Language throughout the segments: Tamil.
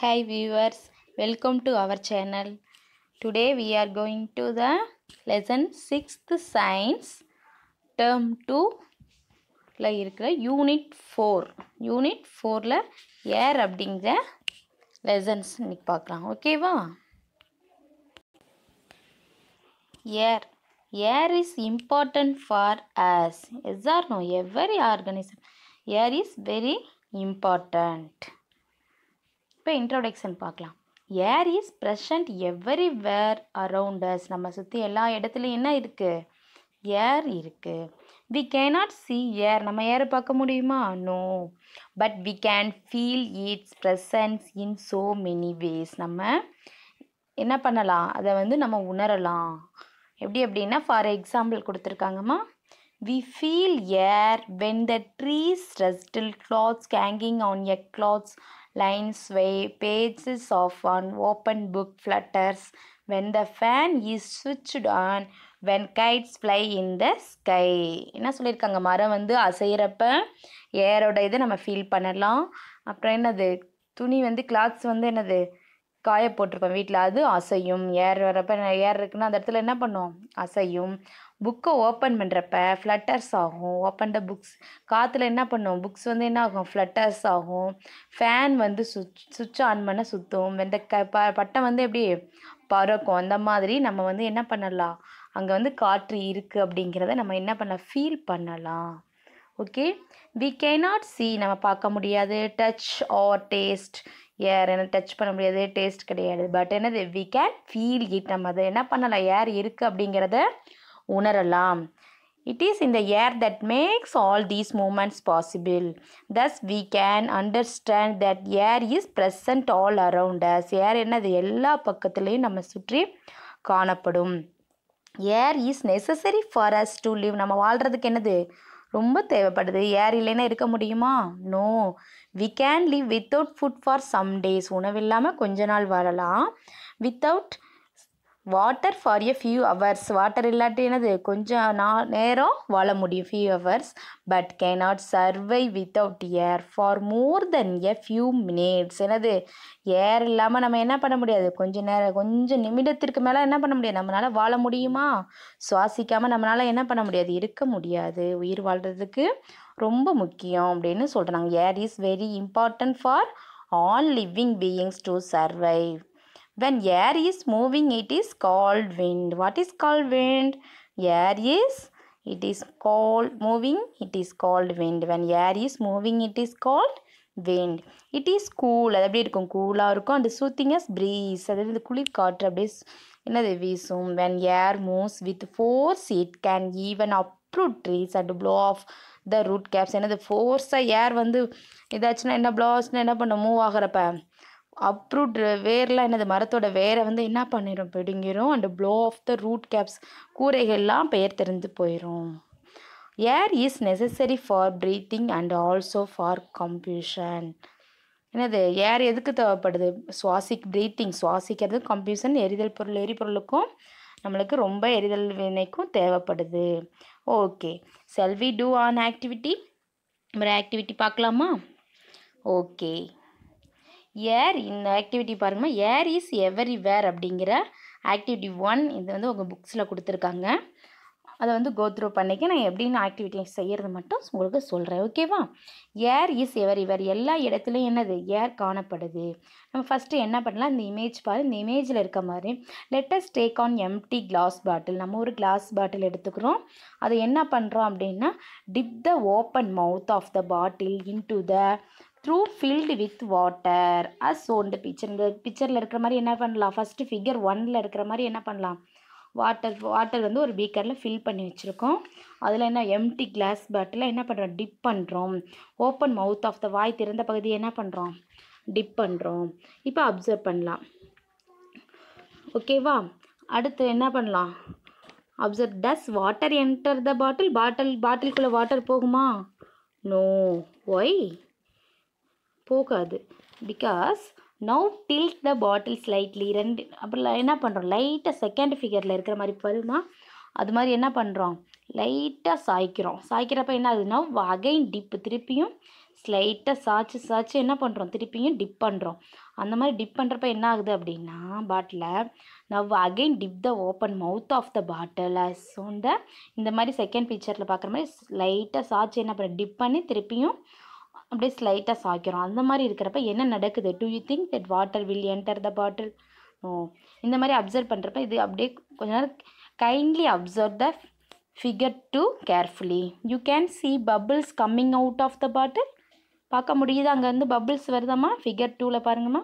Hi viewers, welcome to our channel. Today we are going to the lesson 6th science term 2 ல இருக்கிற யூனிட் 4. யூனிட் 4ல ஏர் அப்படிங்கிற லெசன்ஸ் இன்னைக்கு பார்க்கலாம். ஓகேவா? Air is important for us. Yes or no? Every organism. Air is very important. இப்போ இன்ட்ரோடக்ஷன் பார்க்கலாம். Air is present everywhere around us. நம்ம சுற்றி எல்லா இடத்துலையும் என்ன இருக்குது? ஏர் இருக்குது. We cannot see air. நம்ம ஏரை பார்க்க முடியுமா? No. But we can feel its presence in so many ways. நம்ம என்ன பண்ணலாம்? அதை நம்ம உணரலாம். எப்படி அப்படின்னா ஃபார் எக்ஸாம்பிள் கொடுத்துருக்காங்கம்மா. We feel air when the trees rustle, cloths hanging on a cloth line sway, pages of an open book flutters, when the fan is switched on, when kites fly in the sky. என்ன சொல்லியிருக்காங்க? மரம் அசைகிறப்ப ஏரோட இதை நம்ம ஃபீல் பண்ணலாம். அப்புறம் என்னது? துணி கிளாத்ஸ் என்னது காய போட்டிருப்பேன் வீட்டில், அது அசையும். ஏர் வரப்போ ஏர் இருக்குன்னா அந்த இடத்துல என்ன பண்ணும்? அசையும். புக்கை ஓப்பன் பண்ணுறப்ப ஃப்ளட்டர்ஸ் ஆகும். Open the books. காற்றுல என்ன பண்ணும்? புக்ஸ் என்ன ஆகும்? ஃப்ளட்டர்ஸ் ஆகும். ஃபேன் சுவிட்ச் ஆன் பண்ண சுற்றும். வெந்த பட்டம் எப்படி பறக்கும். அந்த மாதிரி நம்ம என்ன பண்ணலாம்? அங்கே காற்று இருக்குது அப்படிங்கிறத நம்ம என்ன பண்ணலாம்? ஃபீல் பண்ணலாம். ஓகே. வி கேனாட் see, நம்ம பார்க்க முடியாது. Touch or taste air. Touch பண்ண முடியாது, டேஸ்ட் கிடையாது. பட் என்னது? We can feel it. நம்ம அதை என்ன பண்ணலாம்? ஏர் இருக்குது அப்படிங்கிறத உணரலாம். It is in the air that makes all these movements possible. Thus we can understand that air is present all around us. ஏர் என்னது? எல்லா பக்கத்துலேயும் நம்ம சுற்றி காணப்படும். ஏர் is necessary for us to live. நம்ம வாழ்கிறதுக்கு என்னது? ரொம்ப தேவைப்படுது. ஏர் இல்லைன்னா இருக்க முடியுமா? No. We can live without food for some days. உணவு இல்லாமல் கொஞ்ச நாள் வாழலாம். Without water for a few hours. Water இல்லாட்டி என்னது? கொஞ்சம் நேரம் வாழ முடியும், few hours. But cannot survive without air for more than a few minutes. என்னது? ஏர் இல்லாமல் நம்ம என்ன பண்ண முடியாது? கொஞ்சம் நிமிடத்திற்கு மேலே என்ன பண்ண முடியாது? நம்மளால் வாழ முடியுமா? சுவாசிக்காமல் நம்மளால் என்ன பண்ண முடியாது? இருக்க முடியாது. உயிர் வாழ்கிறதுக்கு ரொம்ப முக்கியம் அப்படின்னு சொல்கிறாங்க. Air is very important for all living beings to survive. When air is moving, it is called wind. What is called wind? It is called moving, it is called wind. When air is moving, it is called wind. It is cool. அது எப்படி இருக்கும்? கூலாக இருக்கும். And soothing as breeze. அதாவது குளிர் காற்று அப்படியே என்னது? வீசும். When air moves with force, it can even uproot trees and blow off the root caps. என்னது? ஃபோர்ஸாக ஏர் இதாச்சுன்னா என்ன? ப்ளோஸ்னா என்ன பண்ணும்? மூவ் ஆகிறப்ப அப்ரூட் வேர்லாம் என்னது? மரத்தோட வேரை என்ன பண்ணிடும்? பிடுங்கிடும். And blow off the root caps. கூரைகள்லாம் பெயர் தெரிந்து போயிடும். Air is necessary for breathing and also for combustion. என்னது? ஏர் எதுக்கு தேவைப்படுது? ப்ரீத்திங் சுவாசிக்கிறது. கம்ப்யூஷன் எரிபொருளுக்கும் நம்மளுக்கு ரொம்ப எரிதல் வினைக்கும் தேவைப்படுது. Okay. Shall we do an activity? ஒரு ஆக்டிவிட்டி பார்க்கலாமா? ஓகே. ஏர் இந்த ஆக்டிவிட்டி பாருங்கம்மா. ஏர் இஸ் எவரிவேர் அப்படிங்கிற ஆக்டிவிட்டி 1 இது உங்கள் புக்ஸில் கொடுத்துருக்காங்க. அதை கோ த்ரூ பண்ணிக்க. நான் எப்படின்னு ஆக்டிவிட்டி செய்கிறது மட்டும் உங்களுக்கு சொல்கிறேன். ஓகேவா? Air is எவரிவேர். எல்லா இடத்துலையும் என்னது? ஏர் காணப்படுது. நம்ம ஃபஸ்ட்டு என்ன பண்ணலாம்? இந்த இமேஜ் பாரு. இந்த இமேஜில் இருக்க மாதிரி let's take an empty glass bottle. நம்ம ஒரு கிளாஸ் பாட்டில் எடுத்துக்கிறோம். அதை என்ன பண்ணுறோம் அப்படின்னா dip the open mouth of the bottle into the trough filled with water as shown the picture. இந்த பிக்சரில் இருக்கிற மாதிரி என்ன பண்ணலாம்? ஃபஸ்ட்டு ஃபிகர் 1ல் இருக்கிற மாதிரி என்ன பண்ணலாம்? வாட்டர் ஒரு பீக்கரில் ஃபில் பண்ணி வச்சுருக்கோம். அதில் என்ன? எம்டி கிளாஸ் பாட்டில் என்ன பண்ணுறோம்? டிப் பண்ணுறோம். ஓப்பன் மவுத் ஆஃப் த வாய் திறந்த பகுதியை என்ன பண்ணுறோம்? டிப் பண்ணுறோம். இப்போ அப்சர்வ் பண்ணலாம். ஓகேவா? அடுத்து என்ன பண்ணலாம்? Observe. Does water enter the பாட்டிலுக்குள்ளே வாட்டர் போகுமா? நோ. ஒய்? போகாது. Because now tilt the bottle slightly. அப்புறம் என்ன பண்ணுறோம்? லைட்டாக செகண்ட் ஃபிகரில் இருக்கிற மாதிரி பாருமா, அது மாதிரி என்ன பண்ணுறோம்? லைட்டாக சாய்க்கிறோம். சாய்க்கிறப்ப என்ன ஆகுது? Now again dip. திருப்பியும் ஸ்லைட்டாக சாய்ச்சி என்ன பண்ணுறோம், திருப்பியும் டிப் பண்ணுறோம். அந்த மாதிரி டிப் பண்ணுறப்ப என்ன ஆகுது அப்படின்னா பாட்டிலில் now again dip the open mouth of the bottle as on the இந்த மாதிரி செகண்ட் பிக்சரில் பார்க்குற மாதிரி லைட்டாக சாய்ச்சி என்ன பண்ண டிப் பண்ணி திருப்பியும் அப்படியே ஸ்லைட்டாக சாய்க்கிறோம். அந்த மாதிரி இருக்கிறப்ப என்ன நடக்குது, do you think that water will enter the bottle? ஓ, இந்த மாதிரி அப்சர்வ் பண்ணுறப்ப இது அப்படியே கொஞ்ச நேரம் kindly observe the figure 2 carefully. You can see bubbles coming out of the bottle. பார்க்க முடியுது, அங்கே வந்து பபிள்ஸ் வருதாம்மா. ஃபிகர் 2ல் பாருங்கம்மா,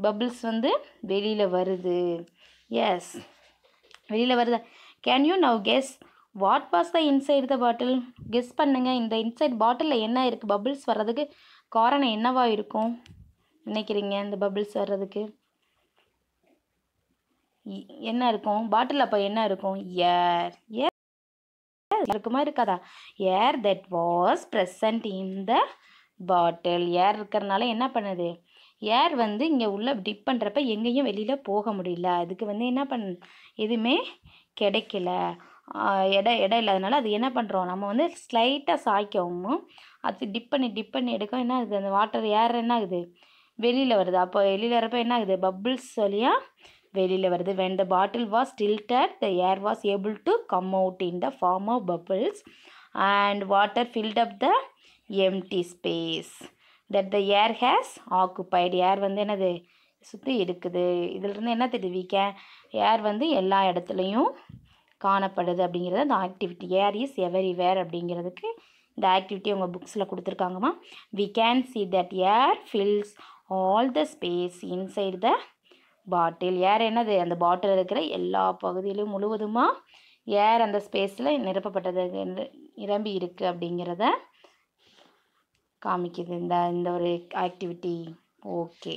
பபிள்ஸ் வந்து வெளியில் வருது. எஸ், வெளியில் வருதா? Can you now guess what was the inside the bottle? Guess பண்ணுங்க, இந்த இன்சைட் பாட்டிலில் என்ன இருக்குது? பபிள்ஸ் வர்றதுக்கு காரணம் என்னவா இருக்கும் நினைக்கிறீங்க? இந்த பபிள்ஸ் வர்றதுக்கு என்ன இருக்கும்? பாட்டில் அப்போ என்ன இருக்கும்? ஏர். ஏர் இருக்குமா இருக்காதா? Air that was present in the bottle. Air இருக்கிறனால என்ன பண்ணுது, ஏர் வந்து இங்கே உள்ள டிப் பண்ணுறப்ப எங்கேயும் வெளியில் போக முடியல. அதுக்கு வந்து என்ன எதுவுமே கிடைக்கல, இடம் இல்லாதனால அது என்ன பண்ணுறோம், நம்ம வந்து ஸ்லைட்டாக சாய்க்கவும் அது டிப் பண்ணி எடுக்க என்ன ஆகுது, அந்த வாட்டர் ஏர் என்ன ஆகுது, வெளியில் வருது. அப்போ வெளியில் வரப்போ என்ன ஆகுது, பபிள்ஸ் வழியாக வெளியில் வருது. when the bottle was tilted the air was able to come out in the form of bubbles and water filled up the empty space that the air has occupied. ஏர் வந்து என்னது, சுற்றி இருக்குது. இதிலிருந்து என்ன தெரிவிக்க, ஏர் வந்து எல்லா இடத்துலையும் காணப்படுது அப்படிங்கிறது அந்த ஆக்டிவிட்டி. ஏர் இஸ் எவரிவேர் அப்படிங்கிறதுக்கு இந்த ஆக்டிவிட்டி உங்கள் புக்ஸில் கொடுத்துருக்காங்கம்மா. we can see that air fills all the space inside the பாட்டில். ஏர் என்னது, அந்த பாட்டில் இருக்கிற எல்லா பகுதியிலும் முழுவதுமாக ஏர் அந்த ஸ்பேஸில் நிரப்பப்பட்டது, நிரம்பி இருக்குது அப்படிங்கிறத காமிக்குது இந்த ஒரு ஆக்டிவிட்டி. ஓகே,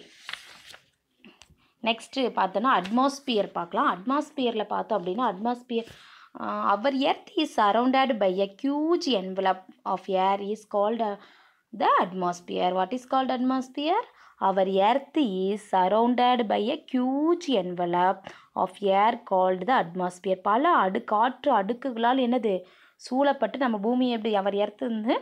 நெக்ஸ்ட்டு பார்த்தோன்னா அட்மாஸ்பியர் பார்க்கலாம். அட்மாஸ்பியரில் பார்த்தோம் அப்படின்னா atmosphere our earth is surrounded by a huge envelope of air is called the atmosphere. What is called atmosphere? Our earth is surrounded by a huge envelope of air called the atmosphere. பல காற்று அடுக்குகளால் என்னது சூழப்பட்டு நம்ம பூமி எப்படி அவர் எர்த்து வந்து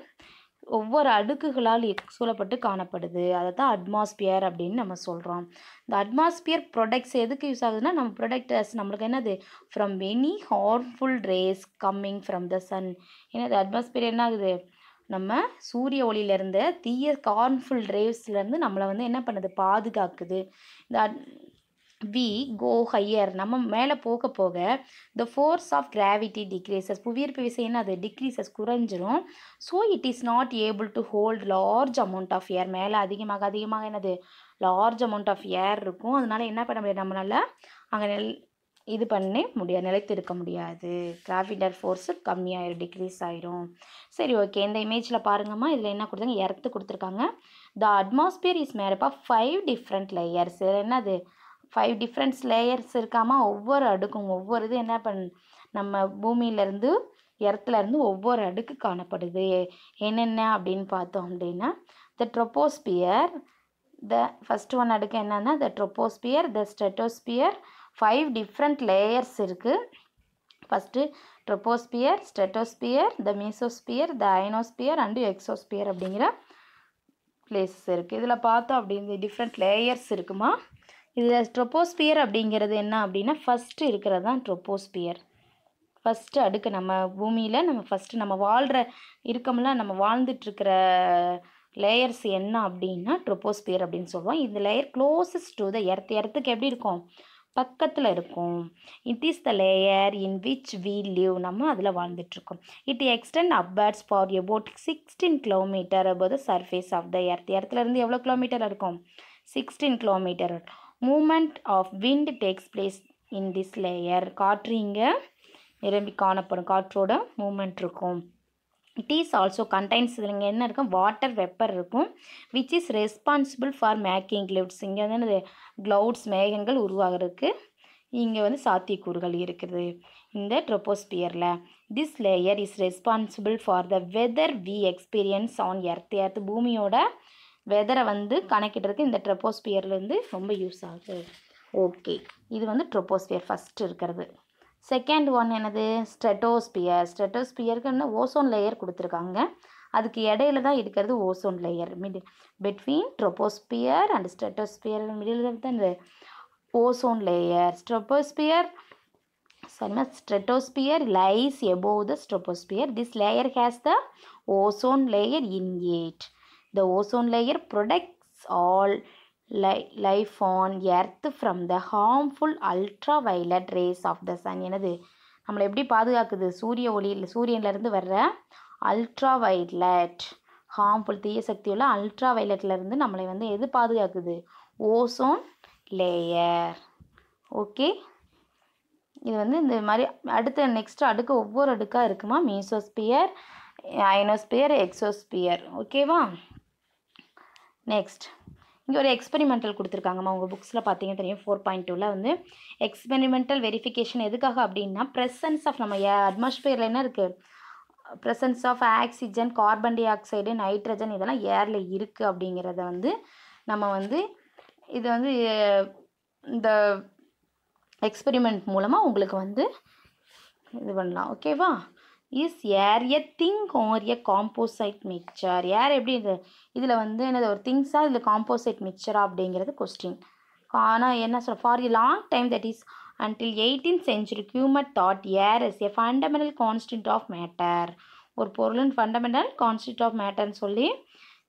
ஒவ்வொரு அடுக்குகளால் சூழப்பட்டு காணப்படுது. அதை தான் அட்மாஸ்பியர் அப்படின்னு நம்ம சொல்கிறோம். இந்த அட்மாஸ்பியர் ப்ரொடக்ட்ஸ் எதுக்கு யூஸ் ஆகுதுன்னா, நம்ம ப்ரொடக்டர்ஸ் நம்மளுக்கு என்னது from any harmful rays coming from the sun. என்னது அட்மாஸ்பியர் என்ன ஆகுது, நம்ம சூரிய ஒளியிலேருந்து தீய ஹார்ம்ஃபுல் ரேஸ்லேருந்து நம்மளை வந்து என்ன பண்ணுது, பாதுகாக்குது. இந்த வி கோ ஹையர், நம்ம மேலே போக போக the force of gravity decreases, புவியீர்ப்பு விசை என்ன அது டிக்ரீசஸ் குறைஞ்சிரும். So it is not able to hold large amount of air. மேலே அதிகமாக என்னது லார்ஜ் அமௌண்ட் ஆஃப் ஏர் இருக்கும். அதனால என்ன பண்ண முடியாது, நம்மளால் அங்கே இது பண்ண முடியாது, நிலைத்திருக்க முடியாது. கிராவிட்டர் ஃபோர்ஸு கம்மியாயிரும், டிக்ரீஸ் ஆயிரும். சரி, ஓகே, இந்த இமேஜில் பாருங்கம்மா, இதில் என்ன கொடுத்தாங்க, எர்த்து கொடுத்துருக்காங்க. The atmosphere is made up of 5 different layers. என்னது 5 டிஃப்ரெண்ட்ஸ் லேயர்ஸ் இருக்காமா, ஒவ்வொரு அடுக்கும் ஒவ்வொரு இது என்ன நம்ம பூமியிலேருந்து எர்த்துலேருந்து ஒவ்வொரு அடுக்கு காணப்படுது. என்னென்ன அப்படின்னு பார்த்தோம் அப்படின்னா, the troposphere, the first one அடுக்கு என்னென்னா the troposphere, the stratosphere. 5 different layers இருக்குது. First troposphere, stratosphere, the mesosphere, the ionosphere and exosphere அப்படிங்கிற பிளேஸஸ் இருக்குது. இதில் பார்த்தோம் அப்படின்னு டிஃப்ரெண்ட் லேயர்ஸ் இருக்குமா. இதில் ட்ரோபோஸ்பியர் அப்படிங்கிறது என்ன அப்படின்னா, ஃபஸ்ட்டு இருக்கிறது தான் ட்ரோபோஸ்பியர். ஃபஸ்ட்டு அடுக்கு நம்ம பூமியில் நம்ம ஃபஸ்ட்டு நம்ம வாழ்கிற இருக்கோம்ல, நம்ம வாழ்ந்துட்டுருக்கிற லேயர்ஸ் என்ன அப்படின்னா ட்ரோபோஸ்பியர் அப்படின்னு சொல்லுவோம். இந்த லேயர் க்ளோசஸ்ட் டு த எர்த்துக்கு எப்படி இருக்கும், பக்கத்தில் இருக்கும். It is the layer in which we live, நம்ம அதில் வாழ்ந்துட்டுருக்கோம். It extend upwards for about 16 kilometre above the surface of the எர்த்துலேருந்து எவ்வளோ கிலோமீட்டர் இருக்கும், 16 kilometre. Movement of wind takes place in this layer. காற்று இங்கே நிரம்பி காணப்படும், காற்றோட மூமெண்ட் இருக்கும். இட் இஸ் ஆல்சோ கண்டைன்ஸ், இதில் இங்கே என்ன இருக்கும், வாட்டர் வெப்பர் இருக்கும். Which is responsible for making clouds. இங்கே வந்து என்னது க்ளவுட்ஸ் மேகங்கள் உருவாகிறதுக்கு இங்கே வந்து சாத்தியக்கூறுகள் இருக்குது இந்த ட்ரோபோஸ்பியரில். This layer is responsible for the weather we experience on earth. பூமியோட வெதரை வந்து கணக்கிடுறதுக்கு இந்த ட்ரோபோஸ்பியர்லேருந்து ரொம்ப யூஸ் ஆகுது. ஓகே, இது வந்து ட்ரோபோஸ்பியர் ஃபஸ்ட்டு இருக்கிறது. செகண்ட் ஒன் என்னது, ஸ்ட்ரெட்டோஸ்பியர். ஸ்ட்ரெட்டோஸ்பியருக்கு என்ன ஓசோன் லேயர் கொடுத்துருக்காங்க. அதுக்கு இடையில தான் இருக்கிறது ozone layer. Between troposphere and stratosphere middle தான் இந்த ozone layer. Stratosphere lies above the troposphere. This layer has the ozone layer in it. The ozone layer protects all life on earth from the harmful ultraviolet rays of the sun. என்னது நம்மளை எப்படி பாதுகாக்குது? சூரியன்லேருந்து வர்ற அல்ட்ராவைலட் ஹார்ம்ஃபுல் தீய சக்தியுள்ள அல்ட்ராவைலட்லேருந்து நம்மளை வந்து எது பாதுகாக்குது? Ozone layer. ஓகே, இது வந்து இந்த மாதிரி நெக்ஸ்ட் அடுக்கு ஒவ்வொரு அடுக்காக இருக்குமா? Mesosphere, ionosphere, exosphere. ஓகேவா? நெக்ஸ்ட் இங்கே ஒரு எக்ஸ்பெரிமெண்டல் கொடுத்துருக்காங்கம்மா. உங்கள் புக்ஸில் பார்த்தீங்கன்னா தெரியும் 4.2ல் வந்து எக்ஸ்பெரிமெண்டல் வெரிஃபிகேஷன் எதுக்காக அப்படின்னா ப்ரெசன்ஸ் ஆஃப் நம்ம அட்மாஸ்பியரில் என்ன இருக்குது? Presence of oxygen, carbon dioxide, nitrogen இதெல்லாம் ஏரில் இருக்குது அப்படிங்கிறத வந்து நம்ம வந்து இது வந்து இந்த எக்ஸ்பெரிமெண்ட் மூலமாக உங்களுக்கு வந்து இது பண்ணலாம். ஓகேவா? Is air a thing or a composite mixture? Air எப்படி இதில் வந்து என்னது ஒரு திங்ஸாக இதில் காம்போசைட் மிக்சரா அப்படிங்கிறது கொஸ்டின். ஆனால் என்ன சொல்ல, for a long time that is until 18th century Coumet thought air is a fundamental constant of matter. ஒரு பொருளின் ஃபண்டமெண்டல் கான்ஸ்டன்ட் ஆஃப் மேட்டர்னு சொல்லி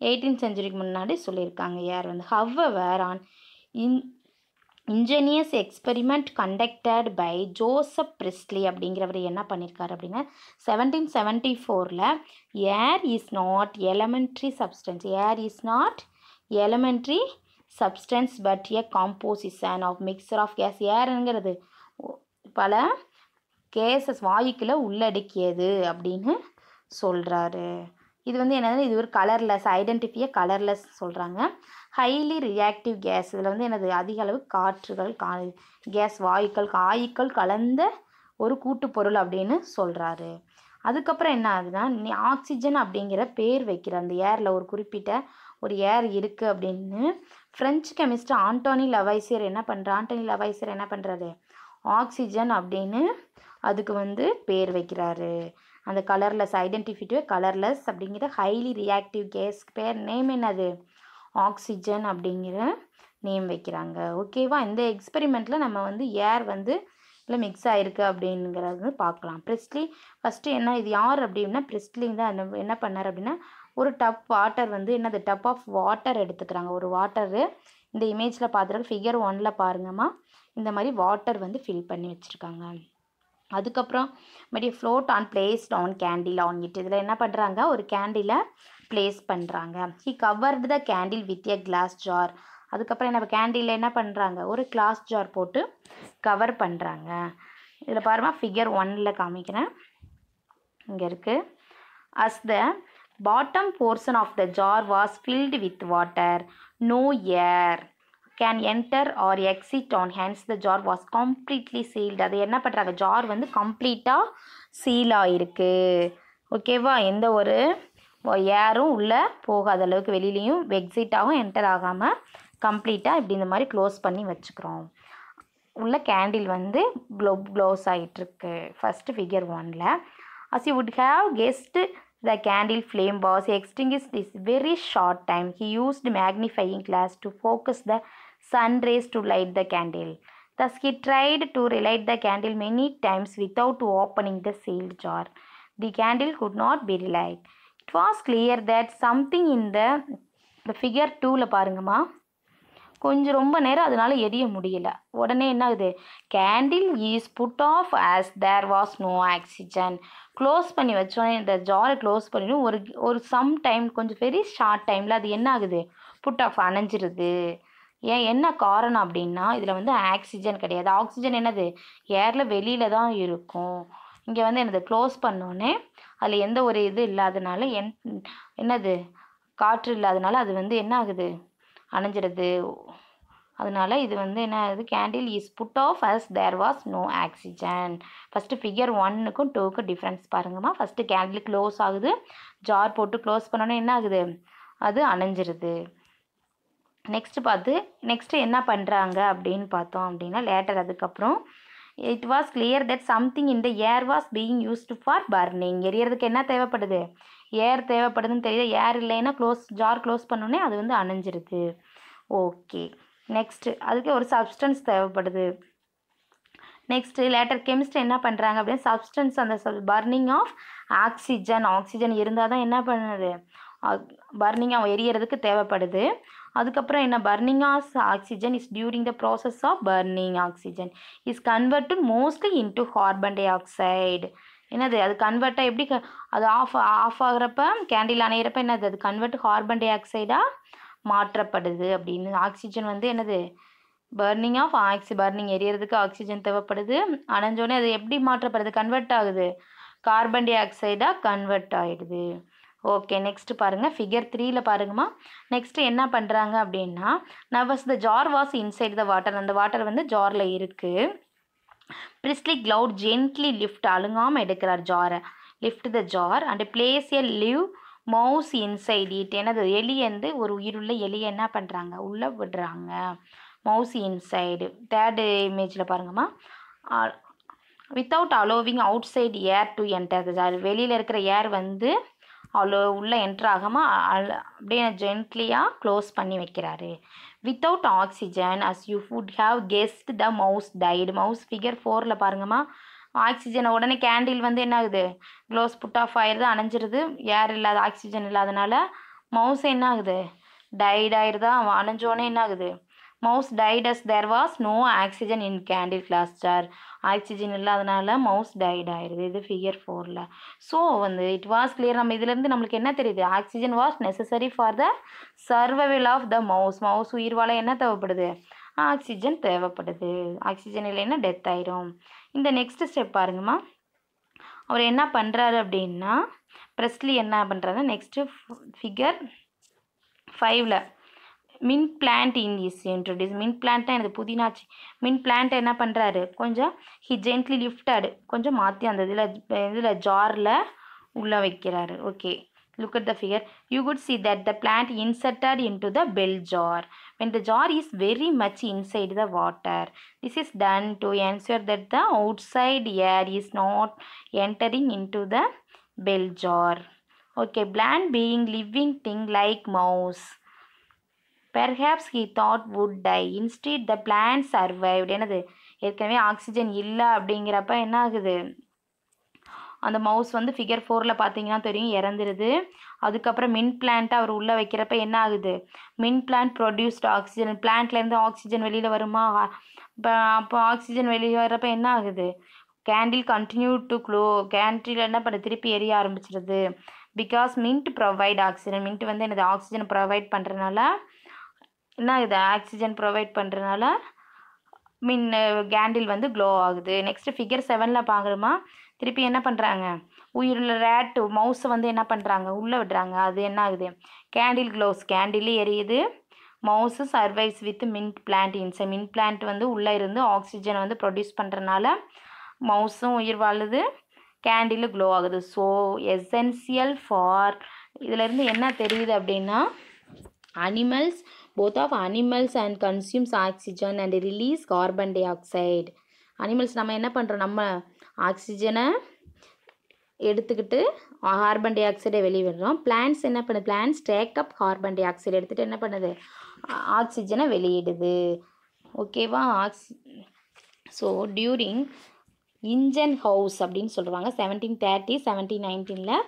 18th centuryக்கு முன்னாடி சொல்லியிருக்காங்க ஏர் வந்து. however on ingenious experiment conducted by Joseph Priestley அப்படிங்கிறவர் என்ன பண்ணியிருக்காரு அப்படின்னா 1774ல் air is not elementary substance, air is not elementary substance but a composition of mixture of gas. ஏருங்கிறது பல கேசஸ் வாயுக்களை உள்ளடக்கியது அப்படின்னு சொல்கிறாரு. இது வந்து என்னது? இது ஒரு கலர்லெஸ், ஐடென்டிஃபையை கலர்லெஸ் சொல்கிறாங்க. ஹைலி ரியாக்டிவ் கேஸ், இதில் வந்து என்னது? அதிக அளவு காற்றுகள் கேஸ் வாயுக்கள் கலந்த ஒரு கூட்டுப்பொருள் அப்படின்னு சொல்கிறாரு. அதுக்கப்புறம் என்ன ஆகுதுன்னா ஆக்சிஜன் அப்படிங்கிற பேர் வைக்கிற அந்த ஏரில் ஒரு குறிப்பிட்ட ஒரு ஏர் இருக்குது அப்படின்னு ஃப்ரெஞ்சு கெமிஸ்ட் ஆண்டோனி லவைசியர் என்ன பண்ணுறாரு? ஆக்சிஜன் அப்படின்னு அதுக்கு வந்து பேர் வைக்கிறாரு. அந்த கலர்லெஸ் ஐடென்டிஃபிட்டிவ் கலர்லெஸ் அப்படிங்கிற ஹைலி ரியாக்டிவ் கேஸ் பேர் நேம் என்னது? ஆக்சிஜன் அப்படிங்கிற நேம் வைக்கிறாங்க. ஓகேவா? இந்த எக்ஸ்பெரிமெண்ட்டில் நம்ம வந்து ஏர் வந்து இல்லை மிக்ஸ் ஆகிருக்கு அப்படிங்கிறது பார்க்கலாம். பிரிஸ்ட்லி ஃபஸ்ட்டு என்ன இது யார் அப்படின்னா பிரிஸ்ட்லி தான் என்ன பண்ணார் அப்படின்னா ஒரு டப் வாட்டர் வந்து என்னது டப் ஆஃப் வாட்டர் எடுத்துக்கிறாங்க. ஒரு வாட்டரு இந்த இமேஜில் பார்த்துட்டு ஃபிகர் 1ல் பாருங்கம்மா. இந்த மாதிரி வாட்டர் வந்து ஃபில் பண்ணி வச்சுருக்காங்க. அதுக்கப்புறம் மறுபடியும் float on placed on candle on it. இதில் என்ன பண்ணுறாங்க? ஒரு கேண்டிலை ப்ளேஸ் பண்ணுறாங்க. He covered the candle with a glass jar. அதுக்கப்புறம் என்ன கேண்டிலில் என்ன பண்ணுறாங்க? ஒரு கிளாஸ் ஜார் போட்டு கவர் பண்ணுறாங்க. இதில் பாருமா ஃபிகர் 1ல் காமிக்கிறேன். இங்கே இருக்குது. As the bottom portion of the jar was filled with water, no air can enter or exit and hence the jar was completely sealed. அது என்ன பண்ணுறாங்க? ஜார் வந்து கம்ப்ளீட்டாக சீல் ஆகிருக்கு. ஓகேவா? எந்த ஒரு ஏரும் உள்ளே போகாத அளவுக்கு வெளியிலையும் எக்ஸிட்டாகவும் என்டர் ஆகாமல் கம்ப்ளீட்டாக இப்படி இந்த மாதிரி க்ளோஸ் பண்ணி வச்சுக்கிறோம். உள்ள கேண்டில் வந்து க்ளோஸ் ஆகிட்டுருக்கு. ஃபஸ்ட்டு ஃபிகர் 1ல் as you would have guessed the candle flame was extinguished this very short time. He used magnifying glass to focus the sun rays to light the candle. Thus he tried to relight the candle many times without opening the sealed jar. The candle could not be relighted. It was clear that something in the figure 2ல் பாருங்கம்மா, கொஞ்சம் ரொம்ப நேரம் அதனால் எரிய முடியல. உடனே என்ன ஆகுது? Candle is put off as there was no oxygen. Close பண்ணி வச்சோன்னே இந்த ஜாரை க்ளோஸ் பண்ணிடும். ஒரு சம் டைம் கொஞ்சம் வெரி ஷார்ட் டைமில் அது என்ன ஆகுது? புட் ஆஃப் அணைஞ்சிருது. என்ன காரணம் அப்படின்னா இதில் வந்து ஆக்சிஜன் கிடையாது. ஆக்சிஜன் என்னது? ஏரில் வெளியில் தான் இருக்கும். இங்கே வந்து என்னது? க்ளோஸ் பண்ணோன்னே அதில் எந்த ஒரு இது இல்லாதனால என்னது? காற்று இல்லாதனால அது வந்து என்ன ஆகுது? அணைஞ்சிடுது. அதனால் இது வந்து என்ன ஆகுது? Candle is put off as there was no oxygen. First figure 1க்கும் 2க்கும் டிஃப்ரென்ஸ் பாருங்கம்மா. ஃபஸ்ட்டு கேண்டில் க்ளோஸ் ஆகுது, ஜார் போட்டு க்ளோஸ் பண்ணோன்னே என்ன ஆகுது? அது அணைஞ்சிருது. நெக்ஸ்ட்டு என்ன பண்ணுறாங்க அப்படின்னு பார்த்தோம் அப்படின்னா லேட்டர் அதுக்கப்புறம் it was clear that something in the air was being used for burning. எரியறதுக்கு என்ன தேவைப்படுது? ஏர் தேவைப்படுதுன்னு தெரியுது. ஏர் இல்லைன்னா ஜார் க்ளோஸ் பண்ணோடனே அது வந்து அணைஞ்சிருது. ஓகே, நெக்ஸ்ட்டு அதுக்கு ஒரு சப்ஸ்டன்ஸ் தேவைப்படுது. நெக்ஸ்ட்டு லேட்டர் கெமிஸ்ட் என்ன பண்ணுறாங்க அப்படின்னா சப்ஸ்டன்ஸ் அந்த பர்னிங் ஆஃப் ஆக்சிஜன் இருந்தால் தான் என்ன பண்ணுது பர்னிங் எரியறதுக்கு தேவைப்படுது. அதுக்கப்புறம் என்ன burning of oxygen is during the process of burning oxygen is converted mostly into carbon dioxide. என்னது அது கன்வெர்ட்டாக எப்படி அது ஆஃப் ஆகிறப்ப கேண்டில் அணையிறப்ப என்னது அது கன்வெர்ட் கார்பன் டை ஆக்சைடாக மாற்றப்படுது அப்படின்னு. ஆக்சிஜன் வந்து என்னது பர்னிங் ஆஃப் பர்னிங் எரியறதுக்கு ஆக்சிஜன் தேவைப்படுது. அணைஞ்சோடனே அது எப்படி மாற்றப்படுது கன்வெர்ட் ஆகுது கார்பன் டை ஆக்சைடாக கன்வெர்ட் ஆகிடுது. ஓகே, நெக்ஸ்ட் பாருங்கள் ஃபிகர் 3ல் பாருங்கம்மா. நெக்ஸ்ட்டு என்ன பண்ணுறாங்க அப்படின்னா now as the jar was inside the water. அந்த வாட்டர் வந்து ஜாரில் இருக்குது. பிரிஸ்லி க்ளவுட் ஜென்ட்லி லிஃப்ட் அழுங்காமல் எடுக்கிறார் ஜாரை. Lift the jar and place a live mouse inside it. என்னது எலி வந்து ஒரு உயிருள்ள எலியை என்ன பண்ணுறாங்க உள்ளே விடுறாங்க. Mouse inside. தேர்டு இமேஜில் பாருங்கம்மா. Without allowing outside air to enter the jar. வெளியில் இருக்கிற ஏர் வந்து உள்ளே என்ட்ரு ஆகாமல் அப்படியே ஜென்ட்லியாக க்ளோஸ் பண்ணி வைக்கிறாரு. Without oxygen as you would have guessed the mouse died. Mouse figure 4ல் பாருங்கம்மா. ஆக்சிஜனை உடனே கேண்டில் வந்து என்ன ஆகுது க்ளோஸ் புட் ஆஃப் ஆயிடுது அணைஞ்சிருது. ஏர் இல்லாத ஆக்சிஜன் இல்லாதனால மவுஸ் என்ன ஆகுது டைட் ஆயிடுதா. அணைஞ்சோடனே என்ன ஆகுது mouse died as there was no oxygen in candle glass jar. Oxygen இல்லாதனால மவுஸ் டைட் ஆயிடுது. இது ஃபிகர் 4ல். ஸோ வந்து இட் வாஸ் கிளியர். நம்ம இதுலேருந்து நம்மளுக்கு என்ன தெரியுது oxygen was necessary for the survival of the mouse உயிர் வாழ என்ன தேவைப்படுது ஆக்சிஜன் தேவைப்படுது. ஆக்சிஜன் இல்லைன்னா டெத் ஆயிரும். இந்த நெக்ஸ்ட் ஸ்டெப் பாருங்கம்மா. அவர் என்ன பண்ணுறாரு அப்படின்னா ப்ரெஸ்லி என்ன பண்ணுறாரு நெக்ஸ்ட்டு ஃபிகர் 5ல் மின் பிளான்ட் இஸ் இன்ட்ரடியூஸ். மின் பிளான்ட்னா எனக்கு புதினாச்சு. மின் பிளான்ட்டை என்ன பண்ணுறாரு கொஞ்சம் ஜென்ட்லி லிஃப்டட் கொஞ்சம் மாற்றி அந்த இதில் ஜாரில் உள்ளே வைக்கிறாரு. Okay, look at the figure. You good see that the plant inserted into the bell jar when the jar is very much inside the water. This is done to ensure that the outside air is not entering into the bell jar. Okay, plant being living thing like mouse. Perhaps he thought would die. Instead the plant survived. என்னது ஏற்கனவே ஆக்சிஜன் இல்லை அப்படிங்கிறப்ப என்ன ஆகுது அந்த மவுஸ் வந்து ஃபிகர் 4ல் பார்த்தீங்கன்னா தெரியும் இறந்துருது. அதுக்கப்புறம் மின் பிளான்ட்டை அவர் உள்ளே வைக்கிறப்ப என்ன ஆகுது மின் பிளான்ட் ப்ரொடியூஸ்ட் ஆக்சிஜன். பிளான்ட்லேருந்து ஆக்சிஜன் வெளியில் வருமா. அப்போ ஆக்சிஜன் வெளியே வர்றப்ப என்ன ஆகுது கேண்டில் கண்டினியூ டு கேண்டில் என்ன பண்ண திருப்பி எரிய ஆரம்பிச்சிருது. Because mint provide oxygen. Mint வந்து என்னது ஆக்சிஜன் ப்ரொவைட் பண்ணுறதுனால என்ன ஆகுது ஆக்சிஜன் ப்ரொவைட் பண்ணுறதுனால கேண்டில் வந்து க்ளோ ஆகுது. நெக்ஸ்ட்டு ஃபிகர் 7ல் பார்க்குறோமா. திருப்பி என்ன பண்ணுறாங்க உயிருள்ள ரேட்டு மவுஸை வந்து என்ன பண்ணுறாங்க உள்ளே விடுறாங்க. அது என்ன ஆகுது கேண்டில் க்ளோஸ். கேண்டில் எரியுது. Mouse survives with mint plant inside. Mint plant வந்து உள்ளே இருந்து ஆக்சிஜனை வந்து ப்ரொடியூஸ் பண்ணுறதுனால மவுஸும் உயிர் வாழுது. கேண்டில் க்ளோ ஆகுது. ஸோ எசென்சியல் ஃபார் இதிலேருந்து என்ன தெரியுது அப்படின்னா animals both of animals and consumes oxygen and release carbon dioxide. Animals நம்ம என்ன பண்ணுறோம் நம்ம ஆக்சிஜனை எடுத்துக்கிட்டு கார்பன் டை ஆக்சைடை வெளியிடுறோம். பிளான்ட்ஸ் என்ன பண்ணுது plants take up carbon di oxide எடுத்துகிட்டு என்ன பண்ணுது ஆக்சிஜனை வெளியிடுது. ஓகேவா. ஸோ டியூரிங் இன்ஜன் ஹவுஸ் அப்படின்னு சொல்லுவாங்க 1730 1719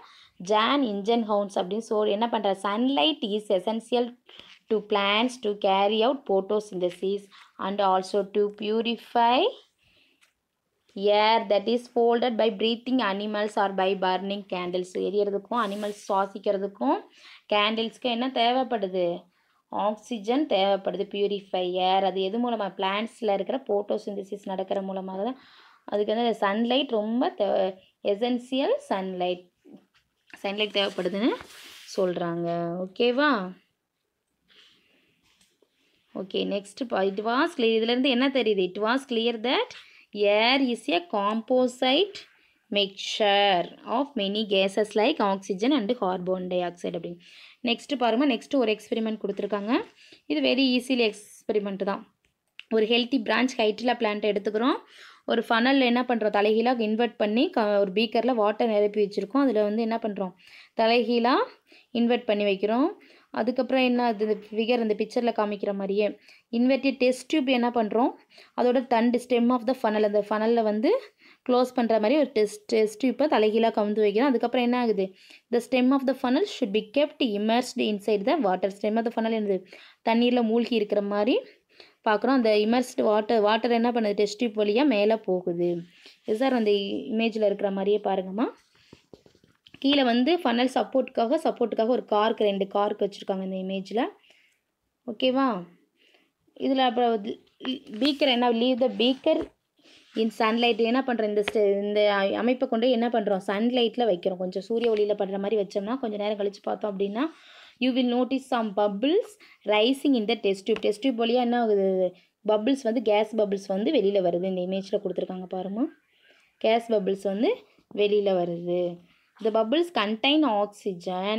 ஜான் இன்ஜன் ஹவுஸ் அப்படின்னு என்ன பண்ணுறாரு sunlight is essential to plants to carry out photosynthesis and also to purify air that is folded by breathing animals or by burning candles. எரியறதுக்கும் அனிமல்ஸ் சுவாசிக்கிறதுக்கும் கேண்டில்ஸ்க்கு என்ன தேவைப்படுது ஆக்சிஜன் தேவைப்படுது. பியூரிஃபை ஏர் அது எது மூலமாக பிளான்ட்ஸில் இருக்கிற ஃபோட்டோசிந்தசிஸ் நடக்கிற மூலமாக தான். அதுக்கு வந்து சன்லைட் ரொம்ப எசென்சியல் சன்லைட் தேவைப்படுதுன்னு சொல்கிறாங்க. ஓகேவா. Okay, next it was clear. இதுலேருந்து என்ன தெரியுது it was clear that air is a composite mixture of many gases like oxygen and carbon dioxide அப்படின்னு. நெக்ஸ்ட்டு பாருங்கள் நெக்ஸ்ட்டு ஒரு எக்ஸ்பெரிமெண்ட் கொடுத்துருக்காங்க. இது வெரி ஈஸிலி எக்ஸ்பெரிமெண்ட் தான். ஒரு ஹெல்த்தி பிரான்ச் ஹைட்ரில்லா பிளான்ட்டை எடுத்துக்கிறோம். ஒரு ஃபனலில் என்ன பண்ணுறோம், தலைகீழாக இன்வெர்ட் பண்ணி ஒரு பீக்கரில் வாட்டர் நிரப்பி வச்சுருக்கோம். அதில் வந்து என்ன பண்ணுறோம், தலைகீழாக இன்வெர்ட் பண்ணி வைக்கிறோம். அதுக்கப்புறம் என்ன, அது ஃபிகர் இந்த பிக்சரில் காமிக்கிற மாதிரியே இன்வெர்டட் டெஸ்ட் டியூப் என்ன பண்ணுறோம், அதோட தண்டு ஸ்டெம் ஆஃப் த ஃபனல், அந்த ஃபனலில் வந்து க்ளோஸ் பண்ணுற மாதிரி ஒரு டெஸ்ட் டியூப்பை தலைகீழாக கவுந்து வைக்கிறோம். அதுக்கப்புறம் என்ன ஆகுது, the stem of the funnel should be kept immersed inside the water. Stem of the funnel என்னது, தண்ணீரில் மூழ்கி இருக்கிற மாதிரி பார்க்குறோம். அந்த இமர்ஸ்டு வாட்டர் என்ன பண்ணுது, டெஸ்ட் டியூப் வழியாக மேலே போகுது. இது சார் அந்த இமேஜில் இருக்கிற மாதிரியே பாருங்கம்மா. கீழே வந்து ஃபனல் சப்போர்ட்டுக்காக ஒரு கார்க்கு 2 கார்க்கு வச்சுருக்காங்க இந்த இமேஜில். ஓகேவா. இதில் அப்புறம் பீக்கர் என்ன, லீவ் த பீக்கர் இன் சன்லைட். என்ன பண்ணுறோம், இந்த அமைப்பை கொண்டு என்ன பண்ணுறோம், சன்லைட்டில் வைக்கிறோம். கொஞ்சம் சூரிய ஒளியில் படுற மாதிரி வச்சோம்னா கொஞ்சம் நேரம் கழித்து பார்த்தோம் அப்படின்னா you will notice some bubbles rising in the test tube. Test tube வழியாக என்ன ஆகுது, பபிள்ஸ் வந்து கேஸ் பபிள்ஸ் வந்து வெளியில் வருது. இந்த இமேஜில் கொடுத்துருக்காங்க பாருமா, கேஸ் பபிள்ஸ் வந்து வெளியில் வருது. The bubbles contain oxygen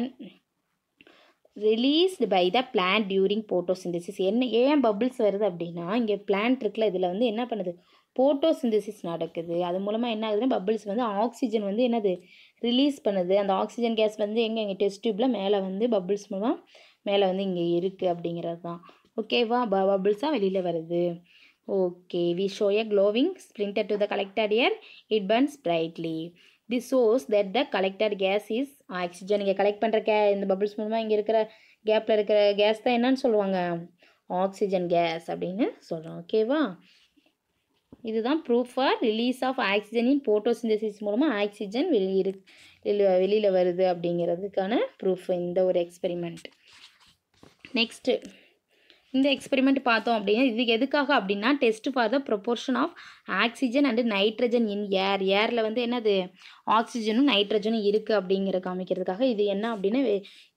released by the plant during photosynthesis. ஏன் பபிள்ஸ் வருது அப்படின்னா, இங்கே பிளான்ட் இருக்குல்ல, இதில் வந்து என்ன பண்ணுது, போட்டோசிந்தசிஸ் நடக்குது. அது மூலமாக என்ன ஆகுதுன்னா பபிள்ஸ் வந்து ஆக்சிஜன் வந்து என்னது ரிலீஸ் பண்ணுது. அந்த ஆக்சிஜன் கேஸ் வந்து எங்கே டெஸ்ட் டியூப்பில் மேலே வந்து பபிள்ஸ் மூலமாக மேலே வந்து இங்கே இருக்குது அப்படிங்கிறது தான். ஓகேவா, பபிள்ஸாக வெளியில் வருது. Okay, we show a glowing splinter to the collected air. It burns brightly. This shows that the collected gas is oxygen. இங்கே கலெக்ட் பண்ணுற இந்த பபிள்ஸ் மூலமாக இங்கே இருக்கிற கேப்பில் இருக்கிற கேஸ் தான் என்னன்னு சொல்லுவாங்க, ஆக்சிஜன் கேஸ் அப்படின்னு சொல்கிறோம். ஓகேவா, இதுதான் proof for release of oxygen in photosynthesis மூலமாக ஆக்சிஜன் வெளியில் வருது அப்படிங்கிறதுக்கான ப்ரூஃப் இந்த ஒரு எக்ஸ்பெரிமெண்ட். நெக்ஸ்ட்டு இந்த எக்ஸ்பெரிமெண்ட் பார்த்தோம் அப்படின்னா இது எதுக்காக அப்படின்னா, test for the proportion of oxygen and nitrogen in ஏரில் வந்து என்னது ஆக்சிஜனும் நைட்ரஜனும் இருக்குது அப்படிங்கிற காமிக்கிறதுக்காக. இது என்ன அப்படின்னா,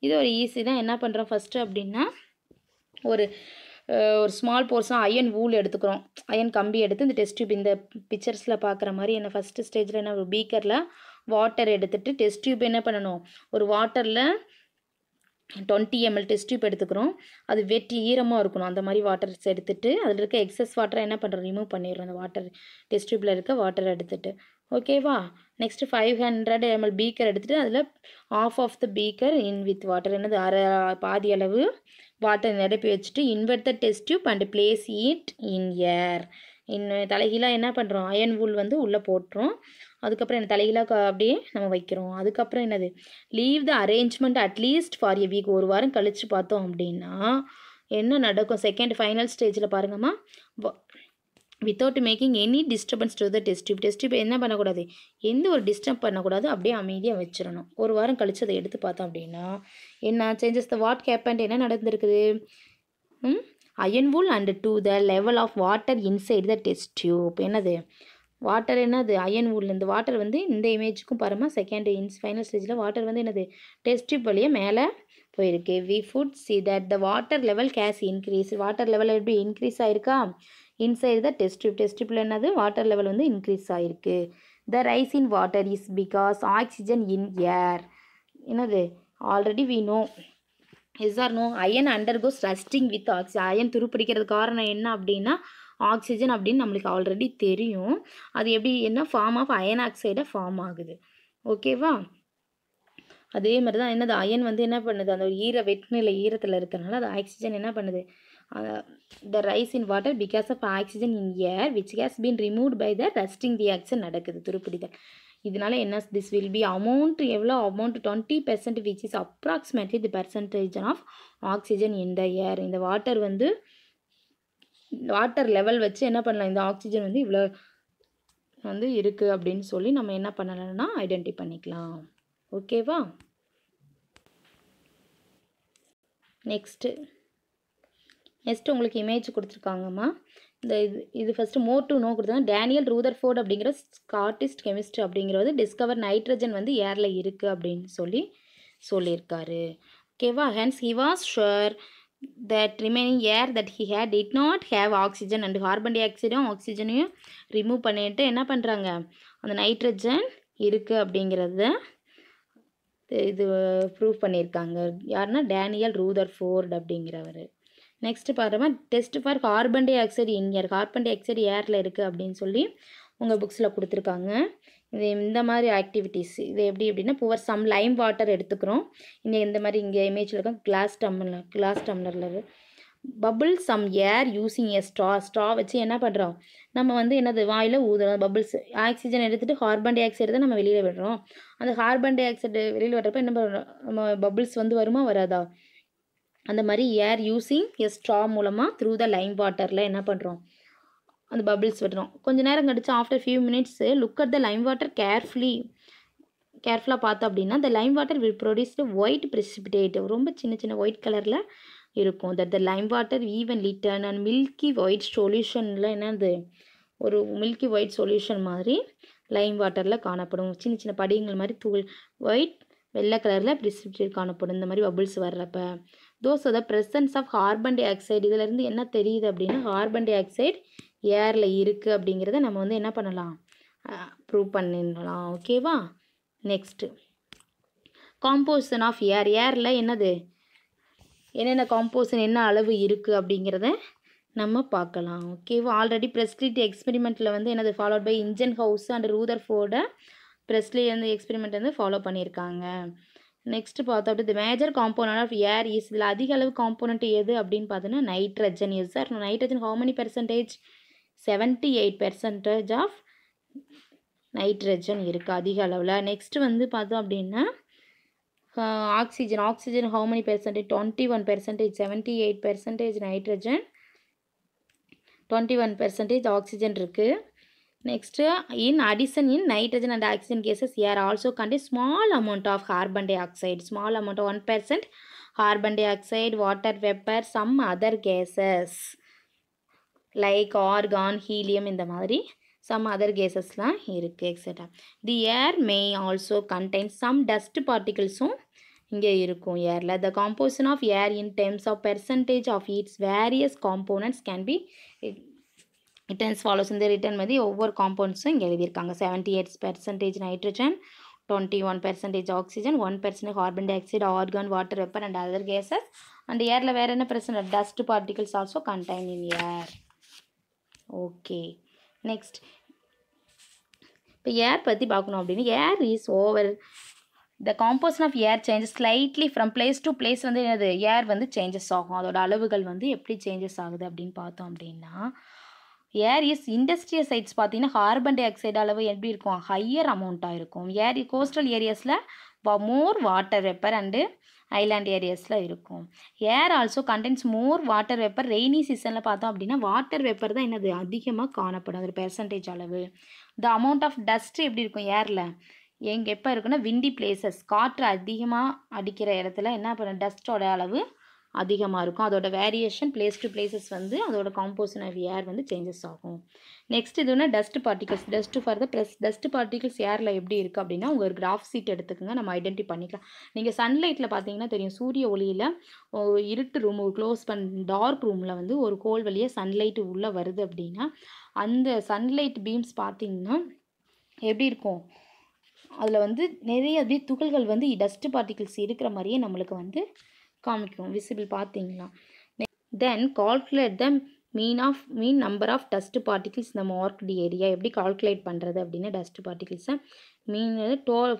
இது ஒரு ஈஸி தான். என்ன பண்ணுறோம் ஃபஸ்ட்டு அப்படின்னா, ஒரு ஸ்மால் போர்ஷன் அயன் வூல் எடுத்துக்கிறோம். அயன் கம்பி எடுத்து இந்த டெஸ்ட் டியூப் இந்த பிக்சர்ஸில் பார்க்குற மாதிரி என்ன ஃபஸ்ட்டு ஸ்டேஜில் என்ன, ஒரு பீக்கரில் வாட்டர் எடுத்துகிட்டு டெஸ்ட் டியூப் என்ன பண்ணணும், ஒரு வாட்டரில் 20 ml டெஸ்ட் டியூப் எடுத்துக்கிறோம். அது வெட்டி ஈரமாக இருக்கணும். அந்த மாதிரி வாட்டர்ஸ் எடுத்துகிட்டு அதில் இருக்க எக்ஸஸ் வாட்டரை என்ன பண்ணுறோம், ரிமூவ் பண்ணிடுறோம். அந்த வாட்டர் டெஸ்ட் டியூப்பில் இருக்க வாட்டர் எடுத்துகிட்டு. ஓகேவா, நெக்ஸ்ட்டு 500 ml பீக்கர் எடுத்துகிட்டு அதில் of the beaker in with water, என்னது பாதி அளவு வாட்டர் நிரப்பி வச்சுட்டு invert the test tube and place it in air. தலைகீழாக என்ன பண்ணுறோம், அயன் வூல் வந்து உள்ளே போட்டுரும். அதுக்கப்புறம் என்ன தலைகீழாக அப்படியே நம்ம வைக்கிறோம். அதுக்கப்புறம் என்னது, leave the arrangement at least for a week. ஒரு வாரம் கழித்து பார்த்தோம் அப்படின்னா என்ன நடக்கும், செகண்ட் ஃபைனல் ஸ்டேஜில் பாருங்கம்மா, without making any disturbance to the test tube. Test tube என்ன பண்ணக்கூடாது, எந்த ஒரு டிஸ்டர்ப் பண்ணக்கூடாது, அப்படியே அமைதியாக வச்சிடணும். ஒரு வாரம் கழித்து அதை எடுத்து பார்த்தோம் அப்படின்னா என்ன சேஞ்சஸ் த வாட் ஹேப்பன்ட், என்ன நடந்திருக்குது, iron wool and to the level of water inside the test tube. என்னது வாட்டர், என்னது அயன் வூல். இந்த வாட்டர் வந்து இந்த இமேஜுக்கும் பாருமா, செகண்ட் ஃபைனல் ஸ்டேஜில் வாட்டர் வந்து என்னது டெஸ்ட் டியூப் வழியாக மேலே போயிருக்கு. We should see that the water level has increase. Water level எப்படி இன்க்ரீஸ் ஆகிருக்கா, inside the test tube. Test டியூப்பில் என்னது வாட்டர் லெவல் வந்து இன்க்ரீஸ் ஆகிருக்கு. The rise in water is because oxygen in air. என்னது already we know, yes or no, iron undergoes rusting with oxygen. Iron துருப்பிடிக்கிறது காரணம் என்ன அப்படின்னா ஆக்சிஜன் அப்படின்னு நம்மளுக்கு ஆல்ரெடி தெரியும். அது எப்படி என்ன ஃபார்ம் ஆஃப் அயன் ஆக்சைடாக ஃபார்ம் ஆகுது. ஓகேவா, அதே மாதிரி தான் என்னது அயன் வந்து என்ன பண்ணுது, அந்த ஒரு வெட்நிலை ஈரத்தில் இருக்கிறனால அது ஆக்சிஜன் என்ன பண்ணுது, the rise in water because of oxygen in air which has been removed by the rusting reaction நடக்குது, துருப்பிடித்தல். இதனால என்ன, திஸ் வில் பி அமௌண்ட், எவ்வளோ amount 20% which is approximately the percentage of oxygen in the air. இந்த வாட்டர் வந்து வாட்டர் லெவல் வச்சு என்ன பண்ணலாம், இந்த ஆக்சிஜன் வந்து இவ்வளோ வந்து இருக்குது அப்படின்னு சொல்லி நம்ம என்ன பண்ணலாம்னா ஐடென்டிஃபை பண்ணிக்கலாம். ஓகேவா, நெக்ஸ்ட்டு உங்களுக்கு இமேஜ் கொடுத்துருக்காங்கம்மா. இந்த இது ஃபஸ்ட்டு மோர் டு நோ கொடுத்தாங்க. டேனியல் ரூதர்ஃபோர்ட் அப்படிங்கிற ஸ்காட்டிஸ்ட் கெமிஸ்ட் அப்படிங்கிறது டிஸ்கவர் நைட்ரஜன் வந்து ஏரில் இருக்குது அப்படின்னு சொல்லியிருக்காரு. ஓகேவா, hence he was sure that remaining air that he had did not have oxygen and carbon dioxide ஆக்சிஜனையும் ரிமூவ் பண்ணிட்டு என்ன பண்ணுறாங்க, அந்த நைட்ரஜன் இருக்குது அப்படிங்கிறத இது ப்ரூவ் பண்ணியிருக்காங்க. யாருன்னா டேனியல் ரூதர்ஃபோர்ட் அப்படிங்கிறவர். நெக்ஸ்ட்டு பாருமா, test for carbon dioxide in air. Carbon dioxide ஏரில் இருக்குது அப்படின்னு சொல்லி உங்கள் புக்ஸில் கொடுத்துருக்காங்க. இது இந்த மாதிரி ஆக்டிவிட்டீஸ் இது எப்படி எப்படின்னா புவர் சம் லைம் வாட்டர் எடுத்துக்கிறோம். இங்கே இந்த மாதிரி இங்கே இமேஜில் இருக்க கிளாஸ் டம்ளரில் bubble some air using a straw வச்சு என்ன பண்ணுறோம், நம்ம வந்து என்னது வாயில் ஊதுறோம். பபுள்ஸ் ஆக்சிஜன் எடுத்துகிட்டு கார்பன் டை ஆக்சைடு தான் நம்ம வெளியில் விடுறோம். அந்த கார்பன் டை ஆக்சைடு வெளியில் வர்றப்போ என்ன பண்ணுறோம், நம்ம பபுள்ஸ் வந்து வருமா வராதா, அந்த மாதிரி ஏர் யூஸிங் எ ஸ்ட்ரா மூலமாக த்ரூ த லைம் வாட்டரில் என்ன பண்ணுறோம், அந்த பபிள்ஸ் விடுறோம். கொஞ்சம் நேரம் கழிச்சு after few minutes look at the lime water கேர்ஃபுல்லாக பார்த்தோம் அப்படின்னா the lime water will produce white precipitate, ரொம்ப சின்ன சின்ன ஒயிட் கலரில் இருக்கும். That the lime water evenly turn and milky white சொல்யூஷனில் என்னது ஒரு மில்கி ஒயிட் சொல்யூஷன் மாதிரி லைம் வாட்டரில் காணப்படும். சின்ன சின்ன படிகங்கள் மாதிரி தூள் ஒயிட் வெள்ளை கலரில் precipitate காணப்படும் இந்த மாதிரி பபிள்ஸ் வர்றப்ப. Shows the presence of carbon dioxide, இதிலேருந்து என்ன தெரியுது அப்படின்னா கார்பன் டை ஆக்சைடு ஏரில் இருக்குது அப்படிங்கிறத நம்ம வந்து என்ன பண்ணலாம், ப்ரூவ் பண்ணிடலாம். ஓகேவா. நெக்ஸ்ட்டு காம்போசிஷன் ஆஃப் ஏரில் என்னென்ன காம்போசிஷன் என்ன அளவு இருக்குது அப்படிங்கிறத நம்ம பார்க்கலாம். ஓகேவா. ஆல்ரெடி ப்ரெஸ்லி எக்ஸ்பெரிமெண்ட்டில் வந்து என்னது followed by Ingenhousz and ரூதர்ஃபோர்டை ப்ரெஸ்லி வந்து எக்ஸ்பெரிமெண்ட் வந்து ஃபாலோ பண்ணியிருக்காங்க. நெக்ஸ்ட் பார்த்தோம் அப்படி major component of air is, இதில் அதிக அளவு காம்போனன்ட் எது அப்படின்னு பார்த்தோன்னா nitrogen. Yes sir, nitrogen how many percentage, 78% of nitrogen இருக்குது அதிக அளவில். நெக்ஸ்ட் வந்து பார்த்தோம் அப்படின்னா oxygen how many percentage, 21%, 78% nitrogen, 21% oxygen இருக்குது. Next in addition in nitrogen and oxygen gases air also contain small amount of carbon dioxide, small amount 1% carbon dioxide, water vapour, some other gases like argon, helium, இந்த மாதிரி சம் அதர் கேசஸ்லாம் இருக்குது etcetera. The air may also contain some dust பார்ட்டிகிள்ஸும் இங்கே இருக்கும் ஏரில். The composition of air in terms of percentage of its various components can be written follows. இந்த ரிட்டர்ன் மாதிரி ஒவ்வொரு காம்பவுண்ட்ஸும் இங்கே எழுதியிருக்காங்க. 78% nitrogen, 21% oxygen, 1% carbon dioxide, argon, water vapour and other gases. And ஏரில் வேறு என்ன பிரச்சனை, dust particles also contain in air. Okay. Next இப்போ ஏர் பற்றி பார்க்கணும் அப்படின்னு, air is over the composition of air changes slightly from place to place. வந்து என்னது ஏர் வந்து சேஞ்சஸ் ஆகும், அதோட அளவுகள் வந்து எப்படி சேஞ்சஸ் ஆகுது அப்படின்னு பார்த்தோம் அப்படின்னா ஏர் இஸ் இண்டஸ்ட்ரியல் சைட்ஸ் பார்த்தீங்கன்னா கார்பன் டை ஆக்சைடு அளவு எப்படி இருக்கும், ஹையர் அமௌண்ட்டாக இருக்கும். ஏர் கோஸ்டல் ஏரியாஸில் more water vapour and island ஏரியாஸில் இருக்கும். Air also condense more water vapour. Rainy சீசனில் பார்த்தோம் அப்படின்னா வாட்டர் வெப்பர் தான் என்னது அதிகமாக காணப்படும், அது பெர்சன்டேஜ் அளவு. த அமௌண்ட் ஆஃப் டஸ்ட் எப்படி இருக்கும் ஏரில், எப்போ இருக்குன்னா விண்டி பிளேசஸ், காற்று அதிகமாக அடிக்கிற இடத்துல என்ன பண்ண டஸ்ட்டோட அளவு அதிகமாக இருக்கும். அதோட வேரியேஷன் பிளேஸ் டு பிளேசஸ் வந்து அதோட காம்போசிஷன் ஆஃப் ஏர் வந்து சேஞ்சஸ் ஆகும். நெக்ஸ்ட் இதுனா டஸ்ட் பார்ட்டிகல்ஸ். டஸ்ட் பார்ட்டிகல்ஸ் ஏரில் எப்படி இருக்குது அப்படின்னா உங்கள் ஒரு கிராஃப் சீட் எடுத்துக்கோங்க, நம்ம ஐடென்டிஃபை பண்ணிக்கலாம். நீங்கள் சன்லைட்டில் பார்த்தீங்கன்னா தெரியும், சூரிய ஒளியில் இருட்டு ரூம் க்ளோஸ் டார்க் ரூமில் வந்து ஒரு கோல் வழியாக சன்லைட்டு உள்ளே வருது அப்படின்னா அந்த சன்லைட் பீம்ஸ் பார்த்தீங்கன்னா எப்படி இருக்கும், அதில் வந்து நிறைய அப்படியே துகள்கள் வந்து டஸ்ட் பார்ட்டிகல்ஸ் இருக்கிற மாதிரியே நம்மளுக்கு வந்து காமிக்கும், விசிபிள் பார்த்தீங்களா. Then calculate the mean number of dust particles இந்த மார்க்டு ஏரியா. எப்படி கால்குலேட் பண்ணுறது அப்படின்னா டஸ்ட் பார்ட்டிகிள்ஸை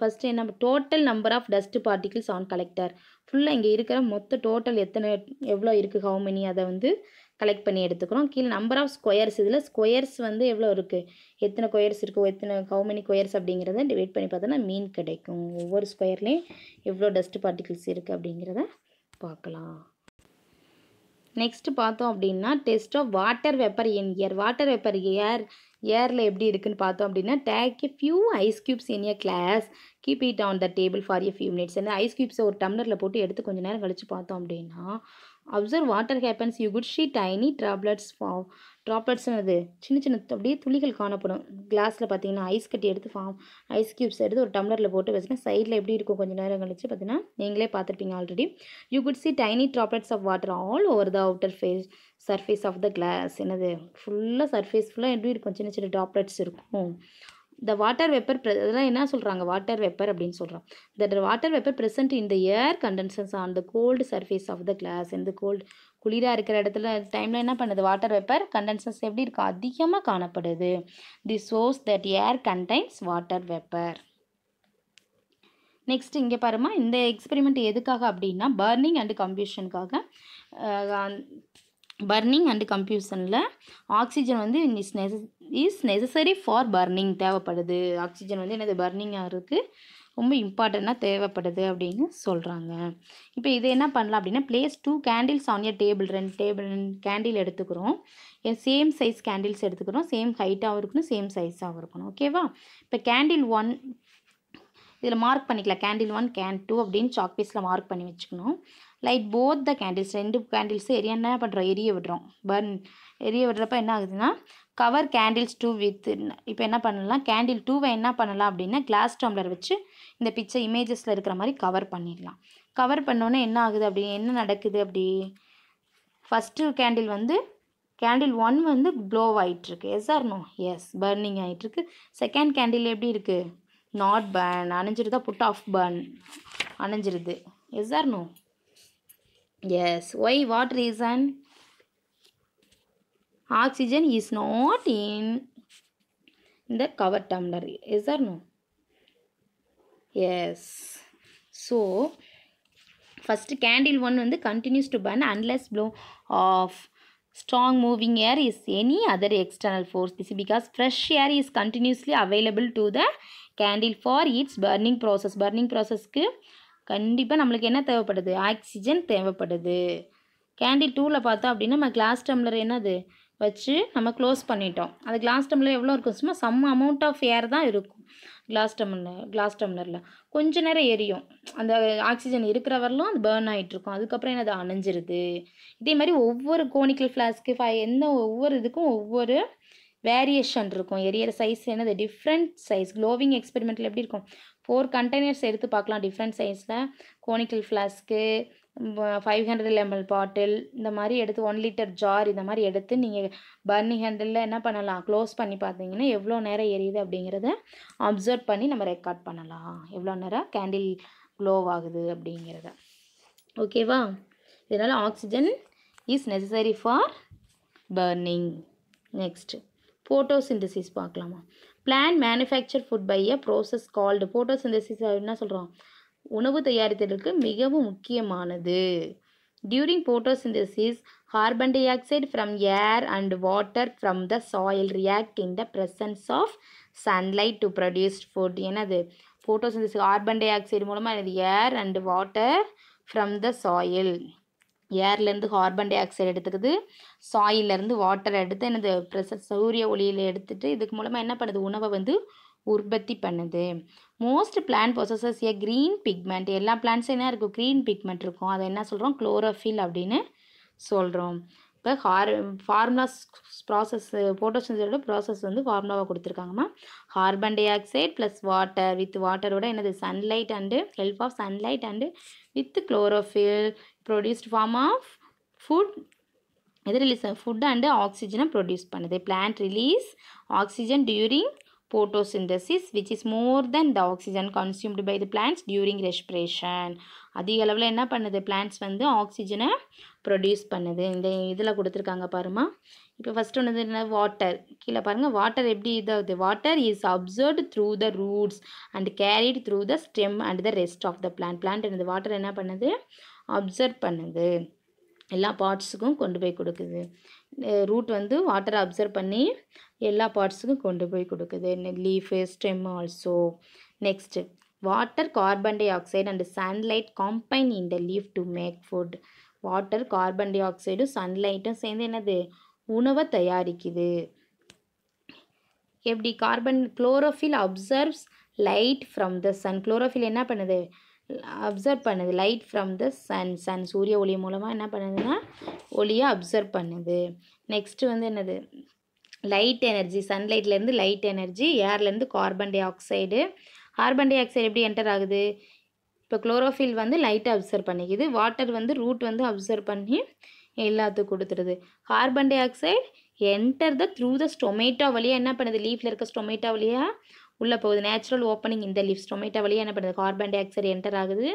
ஃபஸ்ட்டு என்ன, total number of dust particles on collector. ஃபுல்லாக இங்கே இருக்கிற மொத்த டோட்டல் எவ்வளோ இருக்குது, ஹவு மெனி, அதை வந்து கலெக்ட் பண்ணி எடுத்துக்கிறோம். கீழே நம்பர் ஆஃப் ஸ்கொயர்ஸ், இதில் ஸ்கொயர்ஸ் வந்து எவ்வளோ இருக்குது, எத்தனை ஸ்கொயர்ஸ் இருக்குது, ஹவு மெனி ஸ்கொயர்ஸ் அப்படிங்கிறத டிவைட் பண்ணி பார்த்தோன்னா மீன் கிடைக்கும். ஒவ்வொரு ஸ்கொயர்லேயும் எவ்வளோ டஸ்ட் பார்ட்டிகிள்ஸ் இருக்குது அப்படிங்கிறத பார்க்கலாம். நெக்ஸ்ட் பார்த்தோம் அப்படின்னா test of water vapour in air. Water vapour ஏரில் எப்படி இருக்குன்னு பார்த்தோம் அப்படின்னா take a few ice cubes in a glass, keep it on the table for a few minutes. அந்த ஐஸ் க்யூப்ஸை ஒரு டம்ளரில் போட்டு எடுத்து கொஞ்சம் நேரம் கழித்து பார்த்தோம் அப்படின்னா observe water happens, you could see tiny ட்ராப்லெட்ஸ்னது சின்ன சின்ன அப்படியே துளிகள் காணப்படும். கிளாஸில் பார்த்தீங்கன்னா ஐஸ் கட்டி எடுத்து ஐஸ் க்யூப்ஸ் எடுத்து ஒரு டம்ளரில் போட்டு வச்சுன்னா சைடில் எப்படி இருக்கும் கொஞ்சம் நேரம் கழிச்சு பார்த்தீங்கன்னா நீங்களே பார்த்துருப்பீங்க already. You could see tiny droplets of water all over the outer surface of the glass. என்னது ஃபுல்லாக சர்ஃபேஸ் ஃபுல்லாக எப்படி இருக்கும், சின்ன சின்ன ட்ராப்லெட்ஸ் இருக்கும். த வாட்டர் வெப்பர் அதெல்லாம் என்ன சொல்கிறாங்க, வாட்டர் வெப்பர் அப்படின்னு சொல்கிறோம். The water vapour present in the air condenses on the cold surface of the glass. இந்த குளிராக இருக்கிற இடத்துல டைமில் என்ன பண்ணுது வாட்டர் வேப்பர் கண்டென்சஸ் எப்படி இருக்கும் அதிகமாக காணப்படுது. This shows that air contains water vapour. Next இங்கே பாருமா இந்த எக்ஸ்பெரிமெண்ட் எதுக்காக அப்படின்னா பர்னிங் அண்ட் கம்பஷனுக்காக. பர்னிங் அண்ட் கம்பஷனில் ஆக்சிஜன் வந்து இஸ் நெசசரி ஃபார் பர்னிங் தேவைப்படுது. ஆக்சிஜன் வந்து என்னது பர்னிங்காக இருக்குது ரொம்ப இம்பார்ட்டண்ட்டாக தேவைப்படுது அப்படின்னு சொல்கிறாங்க. இப்போ இது என்ன பண்ணலாம் அப்படின்னா place 2 candles on a table. 2 candle எடுத்துக்கிறோம். சேம் சைஸ் கேண்டில்ஸ் எடுத்துக்கிறோம். சேம் ஹைட்டாகவும் இருக்கணும், சேம் சைஸாகவும் இருக்கணும். ஓகேவா? இப்போ கேண்டில் 1 இதில் மார்க் பண்ணிக்கலாம். கேண்டில் 1 கேன் 2 அப்படின்னு சாக் பீஸில் மார்க் பண்ணி வச்சுக்கணும். Light both the candles 2 candles என்ன பண்ணுறோம் எரிய விடுறோம். எரிய விடுறப்ப என்ன ஆகுதுன்னா கவர் கேண்டில்ஸ் 2 வித். இப்போ என்ன பண்ணலாம் கேண்டில் 2வை என்ன பண்ணலாம் அப்படின்னா கிளாஸ் டம்ளர் வச்சு இந்த பிக்சர் இமேஜஸில் இருக்கிற மாதிரி கவர் பண்ணிடலாம். கவர் பண்ணோன்னே என்ன ஆகுது அப்படி என்ன நடக்குது அப்படி ஃபஸ்ட்டு கேண்டில் வந்து கேண்டில் 1 வந்து க்ளோ ஆகிட்டுருக்கு. Yes or no? Yes burning ஆகிட்டுருக்கு. செகண்ட் கேண்டில் எப்படி இருக்குது நாட் பர்ன் அணைஞ்சிருதா புட் ஆஃப் பர்ன் அணைஞ்சிருது. Yes or no? Yes. Why what reason? Oxygen is not in the cover tumbler. Yes or no? Yes. So first candle 1 வந்து continues to burn unless blow of strong moving air is any other external force. This is because fresh air is continuously available to the candle for its burning process. burning processக்கு கண்டிப்பாக நம்மளுக்கு என்ன தேவைப்படுது ஆக்சிஜன் தேவைப்படுது. கேண்டில் 2வில் பார்த்தோம் அப்படின்னா நம்ம கிளாஸ் டம்ளர் என்னது வச்சு நம்ம க்ளோஸ் பண்ணிட்டோம். அது கிளாஸ் டம்ளர் எவ்வளோ இருக்கும் சும்மா சம் அமௌண்ட் ஆஃப் ஏர் தான் இருக்கும் கிளாஸ் டம்ளரில் கொஞ்ச நேரம் எரியும். அந்த ஆக்சிஜன் இருக்கிற வரலும் அது பேர்ன் ஆகிட்ருக்கும். அதுக்கப்புறம் என்னது அணைஞ்சிருது. இதே மாதிரி ஒவ்வொரு கோனிக்கல் ஃப்ளாஸ்க்கு ஒவ்வொரு இதுக்கும் ஒவ்வொரு வேரியேஷன் இருக்கும். எரியற சைஸ் என்னது டிஃப்ரெண்ட் சைஸ். க்ளோவிங் எக்ஸ்பெரிமெண்ட்டில் எப்படி இருக்கும் 4 கண்டெய்னர்ஸ் எடுத்து பார்க்கலாம் டிஃப்ரெண்ட் சைஸில். கோனிக்கல் ஃப்ளாஸ்க்கு 500 ml பாட்டில் இந்த மாதிரி எடுத்து 1 லிட்டர் ஜார் இந்த மாதிரி எடுத்து நீங்கள் பர்னிங் ஹேண்டிலில் என்ன பண்ணலாம் க்ளோஸ் பண்ணி பார்த்தீங்கன்னா எவ்வளோ நேரம் எரியுது அப்படிங்கிறத அப்சர்வ் பண்ணி நம்ம ரெக்கார்ட் பண்ணலாம். எவ்வளோ நேரம் கேண்டில் க்ளோ ஆகுது அப்படிங்கிறத. ஓகேவா? இதனால் oxygen is necessary for burning. Next photosynthesis பார்க்கலாமா. Plant manufacture food by a process called. Photosynthesis என்ன சொல்கிறோம் உணவு தயாரித்தலுக்கு மிகவும் முக்கியமானது. During photosynthesis carbon dioxide from air and water from the soil react in the presence of sunlight to produce food. என்னது photosynthesis கார்பன் டை ஆக்சைடு மூலமாக என்னது air and water from the soil. ஏர்லேருந்து கார்பன் டை ஆக்சைடு எடுத்துக்குது, சாயிலேருந்து வாட்டர் எடுத்து என்னது சூரிய ஒளியில் எடுத்துட்டு இதுக்கு மூலமாக என்ன பண்ணுது உணவை வந்து உற்பத்தி பண்ணுது. மோஸ்ட் பிளான்ட் பொசஸஸ் ஏ க்ரீன் பிக்மெண்ட். எல்லா பிளான்ட்ஸும் என்ன இருக்கும் க்ரீன் பிக்மெண்ட் இருக்கும். அதை என்ன சொல்கிறோம் குளோரோஃபில் அப்படின்னு சொல்கிறோம். இப்போ ஃபார்முலாஸ் ப்ராசஸ் ஃபோட்டோசிந்தசிஸோட ப்ராசஸ் வந்து ஃபார்முலாவாக கொடுத்துருக்காங்கம்மா. Carbon dioxide plus water with வாட்டரோட என்னது sunlight and help of sunlight and with chlorophyll produced form of food. எது ரிலீஸ் ஃபுட் அண்டு ஆக்சிஜனை ப்ரொடியூஸ் பண்ணுது. Plant release oxygen during photosynthesis which is more than the oxygen consumed by the plants during respiration. அதிக அளவில் என்ன பண்ணுது பிளான்ட்ஸ் வந்து ஆக்சிஜனை ப்ரொடியூஸ் பண்ணுது. இந்த இதில் கொடுத்துருக்காங்க பாருமா. இப்போ ஃபஸ்ட் ஒன்று என்ன வாட்டர் கீழே பாருங்கள். வாட்டர் எப்படி இதாகுது water is absorbed through the roots and carried through the stem and the rest of the plant என்னது வாட்டர் என்ன பண்ணுது அப்சர்வ் பண்ணுது எல்லா பார்ட்ஸுக்கும் கொண்டு போய் கொடுக்குது. ரூட் வந்து வாட்டரை அப்சர்வ் பண்ணி எல்லா பார்ட்ஸுக்கும் கொண்டு போய் கொடுக்குது. Leaf stem also. Next water carbon dioxide and sunlight combine in the leaf to make food. Water carbon டை ஆக்சைடும் சன்லைட்டும் சேர்ந்து என்னது உணவை தயாரிக்குது. எப்படி chlorophyll absorbs light from the sun. Chlorophyll என்ன பண்ணுது அப்சர்வ் பண்ணுது லைட் ஃப்ரம் த சன் சூரிய ஒளி மூலமாக என்ன பண்ணுதுன்னா ஒளியை அப்சர்வ் பண்ணுது. நெக்ஸ்ட்டு வந்து என்னது லைட் எனர்ஜி சன்லைட்லேருந்து லைட் எனர்ஜி ஏர்லேருந்து carbon dioxide. Carbon dioxide எப்படி என்டர் ஆகுது இப்போ குளோரோஃபில் வந்து லைட்டை அப்சர்வ் பண்ணிக்குது. வாட்டர் வந்து ரூட் வந்து அப்சர்வ் பண்ணி எல்லாத்துக்கும் கொடுத்துருது. Carbon dioxide enter the through the stomata வழியாக என்ன பண்ணுது லீஃபில் இருக்க ஸ்டொமேட்டோ வழியாக உள்ளே போகுது. நேச்சுரல் ஓப்பனிங் இந்த லீவ்ஸ் டொமேட்டோ வழியாக என்ன பண்ணுது, கார்பன் டை ஆக்சைடு என்டர் ஆகுது.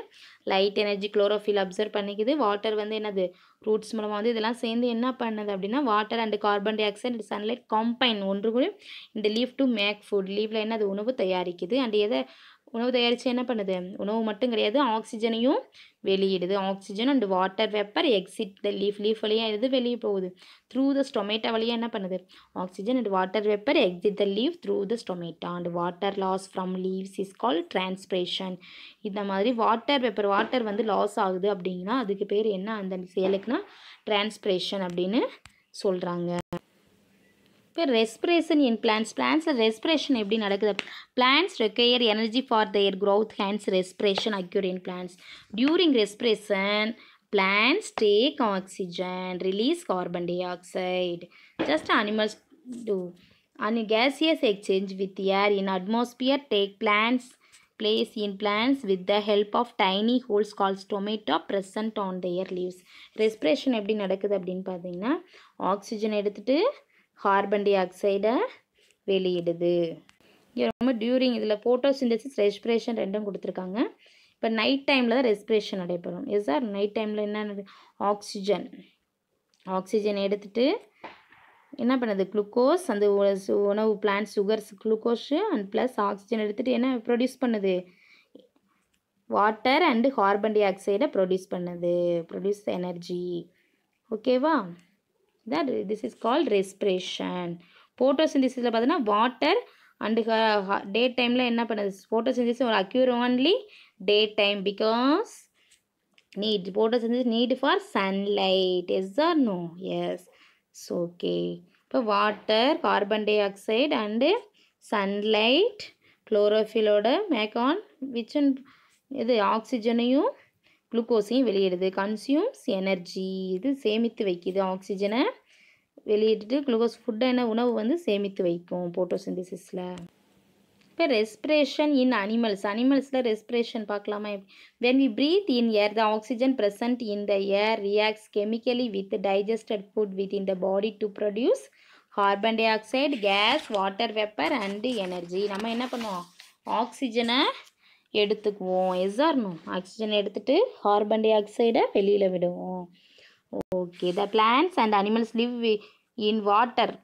லைட் எனர்ஜி குளோரோஃபில் அப்சர்வ் பண்ணிக்குது. வாட்டர் வந்து என்னது, ரூட்ஸ் மூலமாக வந்து இதெல்லாம் சேர்ந்து என்ன பண்ணுது அப்படின்னா water and carbon di oxide sunlight combine ஒன்று கூட இந்த லீவ் டு மேக் ஃபுட். லீவில் என்னது, உணவு தயாரிக்குது. அண்ட் எதை உணவு தயாரித்து என்ன பண்ணுது, உணவு மட்டும் கிடையாது ஆக்சிஜனையும் வெளியிடுது. Oxygen and water vapour exit the leaf வழியாக எது வெளியே போகுது, த்ரூ த ஸ்டொமேட்டோ வழியாக என்ன பண்ணுது, oxygen and water vapour exit the leave through the stomata. And water loss from leaves is call transpiration. இந்த மாதிரி வாட்டர் வந்து லாஸ் ஆகுது அப்படின்னா அதுக்கு பேர் என்ன அந்த செயலுக்குன்னா டிரான்ஸ்பிரேஷன் அப்படின்னு சொல்கிறாங்க. இப்போ ரெஸ்பிரேஷன் இன் பிளான்ஸில் ரெஸ்பிரேஷன் எப்படி நடக்குது, plants require energy for their growth, hence respiration occur in plants. During respiration plants take oxygen, release carbon dioxide, just animals do. And gaseous exchange with air in atmosphere take place in plants with the help of tiny holes called stomata present on their leaves. respiration எப்படி நடக்குது அப்படின்னு பார்த்தீங்கன்னா ஆக்சிஜன் எடுத்துகிட்டு கார்பன் டை ஆக்சைடை வெளியிடுது. இங்கே ரொம்ப டியூரிங் இதில் ஃபோட்டோசிந்தசிஸ் ரெஸ்பிரேஷன் ரெண்டும் கொடுத்துருக்காங்க. இப்போ நைட் டைமில் தான் ரெஸ்பிரேஷன் நடைபெறும். எஸ் சார், நைட் டைமில் என்ன ஆக்சிஜன் எடுத்துகிட்டு என்ன பண்ணுது, குளுக்கோஸ் அந்த உணவு plant sugars glucose and plus oxygen எடுத்துகிட்டு என்ன ப்ரொடியூஸ் பண்ணுது, வாட்டர் அண்டு கார்பன் டை ஆக்சைடை ப்ரொடியூஸ் எனர்ஜி. ஓகேவா, that this is called respiration. photosynthesis பார்த்தீங்கன்னா வாட்டர் அண்டு டே டைமில் என்ன பண்ணுது, photosynthesis ஒரு occur only day time because photosynthesis need for sunlight. Yes or no? Yes. So okay, இப்போ water carbon dioxide and sunlight குளோரோஃபிலோட மேக் ஆன் விச் இது ஆக்சிஜனையும் குளுக்கோஸையும் வெளியிடுது. கன்சியூம்ஸ் எனர்ஜி, இது சேமித்து வைக்குது. ஆக்சிஜனை வெளியிட்டு குளுக்கோஸ் ஃபுட்டை என்ன உணவு வந்து சேமித்து வைக்கும் ஃபோட்டோசிந்தசிஸில். இப்போ ரெஸ்பிரேஷன் இன் அனிமல்ஸில் ரெஸ்பிரேஷன் பார்க்கலாமா. When we breathe in air the oxygen present in the air reacts chemically with digested food with in the body to produce carbon dioxide, gas, water vapour and energy. நம்ம என்ன பண்ணுவோம், ஆக்சிஜனை எடுத்துக்குவோம். எஸ் ஆர் நோ, ஆக்சிஜன் எடுத்துகிட்டு கார்பன் டை ஆக்சைடை வெளியில் விடுவோம். Okay, the plants and animals live in water.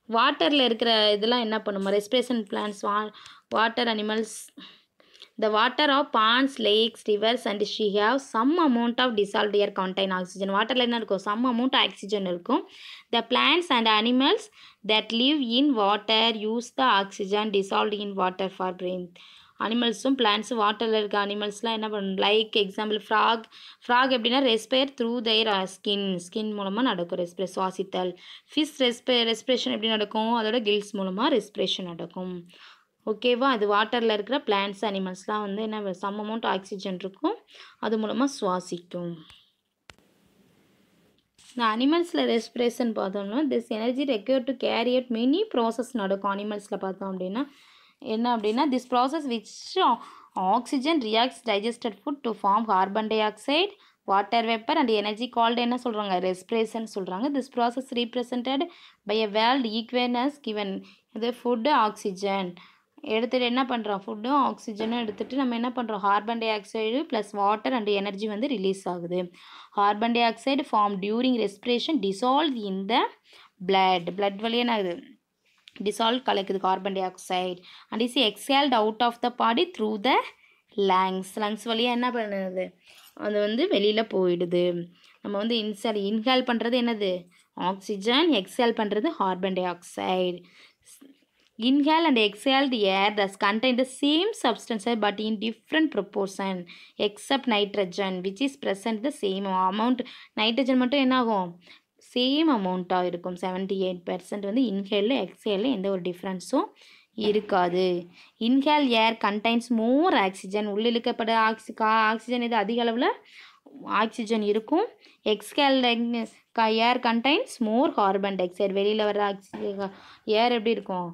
வாட்டரில் இருக்கிற இதெல்லாம் என்ன பண்ணுமா, respiration plants water animals. The water of ponds, lakes, rivers and she have some amount of dissolved air contain oxygen. வாட்டரில் என்ன இருக்கும், some amount ஆக்சிஜன் இருக்கும். The plants and animals that live in water use the oxygen dissolved in water for breath. அனிமல்ஸும் பிளான்ஸும் வாட்டரில் இருக்க அனிமல்ஸ்லாம் என்ன பண்ணணும், லைக் எக்ஸாம்பிள் ஃப்ராக் எப்படின்னா ரெஸ்பயர் த்ரூ their ஸ்கின் மூலமாக நடக்கும் சுவாசித்தல். ஃபிஷ் ரெஸ்பிரேஷன் எப்படி நடக்கும், அதோட கில்ஸ் மூலமாக ரெஸ்பிரேஷன் நடக்கும். ஓகேவா, அது வாட்டரில் இருக்கிற பிளான்ட்ஸ் அனிமல்ஸ்லாம் வந்து என்ன சம் அமௌண்ட் ஆக்சிஜன் இருக்கும், அது மூலமாக சுவாசிக்கும். இந்த அனிமல்ஸில் ரெஸ்பிரேஷன் பார்த்தோம்னா this energy required to carry out many process நடக்கும். அனிமல்ஸில் பார்த்தோம் அப்படின்னா என்ன அப்படின்னா this process which oxygen reacts digested food to form carbon dioxide, water vapour and energy called என்ன சொல்கிறாங்க, ரெஸ்பிரேஷன் சொல்கிறாங்க. This process represented by a word equations given இது ஃபுட்டு ஆக்சிஜன் எடுத்துகிட்டு என்ன பண்ணுறோம், ஃபுட்டும் ஆக்சிஜனும் எடுத்துகிட்டு நம்ம என்ன பண்ணுறோம், carbon dioxide plus water and energy வந்து ரிலீஸ் ஆகுது. Carbon dioxide form during respiration dissolve in the blood வழியாக என்ன ஆகுது, dissolved கலக்குது carbon dioxide and is exhaled out of the body through the lungs வழியாக என்ன பண்ணுது, அது வந்து வெளியில் போயிடுது. நம்ம வந்து இன்ஹேல் பண்ணுறது என்னது ஆக்சிஜன், எக்ஸேல் பண்ணுறது carbon di oxide. Inhale and exhaled air thus contain the same substance but in different proportion except nitrogen which is present the same amount. nitrogen மட்டும் என்ன ஆகும், சேம் அமௌண்ட்டாக இருக்கும். 78% வந்து இன்ஹேலில் எக்ஸேலில் எந்த ஒரு டிஃப்ரென்ஸும் இருக்காது. இன்ஹேல் ஏர் கண்டைன்ஸ் மோர் ஆக்சிஜன், உள்ளிழுக்கப்பட ஆக்சிஜன் இது அதிக அளவில் ஆக்சிஜன் இருக்கும். எக்ஸ்ஹேல் ஏர் கண்டைன்ஸ் மோர் கார்பன் டை ஆக்சைடு, வெளியில் வர ஏர் எப்படி இருக்கும்,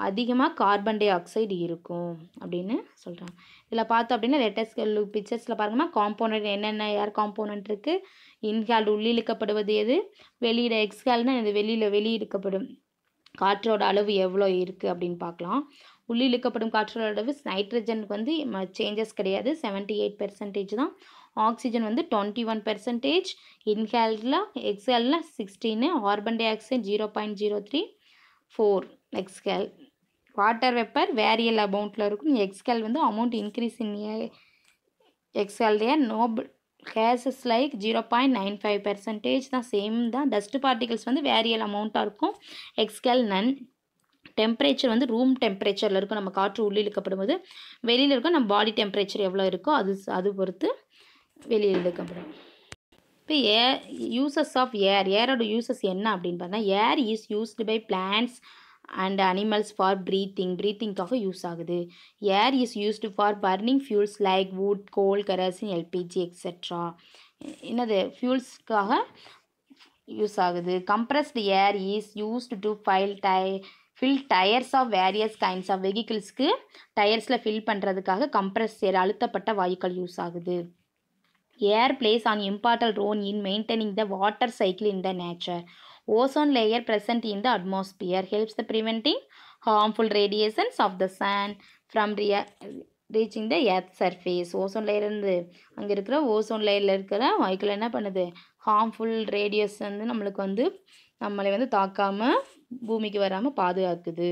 அதிகமாக கார்பன் டை ஆக்சைடு இருக்கும் அப்படின்னு சொல்கிறாங்க. இதில் பார்த்தோம் அப்படின்னா லேட்டஸ்ட் பிக்சர்ஸில் பாருங்கன்னா காம்போனன்ட் என்னென்ன ஏர் காம்போனன்ட் இருக்குது. இன்ஹேல் உள்ளிழுக்கப்படுவது எது, வெளியிட எக்ஸ்ஹேல்னால் இது வெளியிழுக்கப்படும். காற்றோட அளவு எவ்வளோ இருக்குது அப்படின்னு பார்க்கலாம். உள்ளே இழுக்கப்படும் காற்றோட அளவு நைட்ரஜனுக்கு வந்து சேஞ்சஸ் கிடையாது, 78% தான். ஆக்சிஜன் வந்து 21%, இன்ஹேல்டில் எக்ஸேலில் 16, carbon dioxide 0.034 exhale. Water vapour வேரியல் அமௌண்ட்டில் இருக்கும். எக்ஸ்கேல் வந்து amount increase in exhale air noble gases like 0.95% தான், சேம் தான். டஸ்ட் பார்ட்டிகல்ஸ் வந்து வேரியல் அமௌண்ட்டாக இருக்கும். எக்ஸ்கேல் நன். டெம்பரேச்சர் வந்து ரூம் டெம்பரேச்சரில் இருக்கும். நம்ம காற்று உள்ளே இழுக்கப்படும் போது வெளியில் இருக்கும். நம்ம பாடி டெம்பரேச்சர் எவ்வளோ இருக்கோ அது பொறுத்து வெளியில் இழுக்கப்படும். இப்போ யூசஸ் ஆஃப் ஏரோட யூசஸ் என்ன அப்படின்னு பார்த்தா, air is used by plants and animals for ப்ரீத்திங்காக யூஸ் ஆகுது. Air is used for burning fuels like wood, coal, kerosene, LPG etcetera. என்னது ஃபியூல்ஸ்க்காக யூஸ் ஆகுது. Compressed air is used to fill tyres of various kinds of வெஹிக்கிள்ஸ்க்கு டயர்ஸில் ஃபில் பண்ணுறதுக்காக கம்ப்ரஸ் ஏர் அழுத்தப்பட்ட வாயுக்கள் யூஸ் ஆகுது. Air plays an important role in maintaining the water cycle in the nature. Ozone layer present in the atmosphere helps the preventing harmful radiations of the sun from reaching the earth surface. Ozone layer இருந்து அங்கே இருக்கிற ஓசோன் லேயரில் இருக்கிற வாயுக்கள் என்ன பண்ணுது, ஹார்ம்ஃபுல் ரேடியஸ் வந்து நம்மளை வந்து தாக்காமல் பூமிக்கு வராமல் பாதுகாக்குது.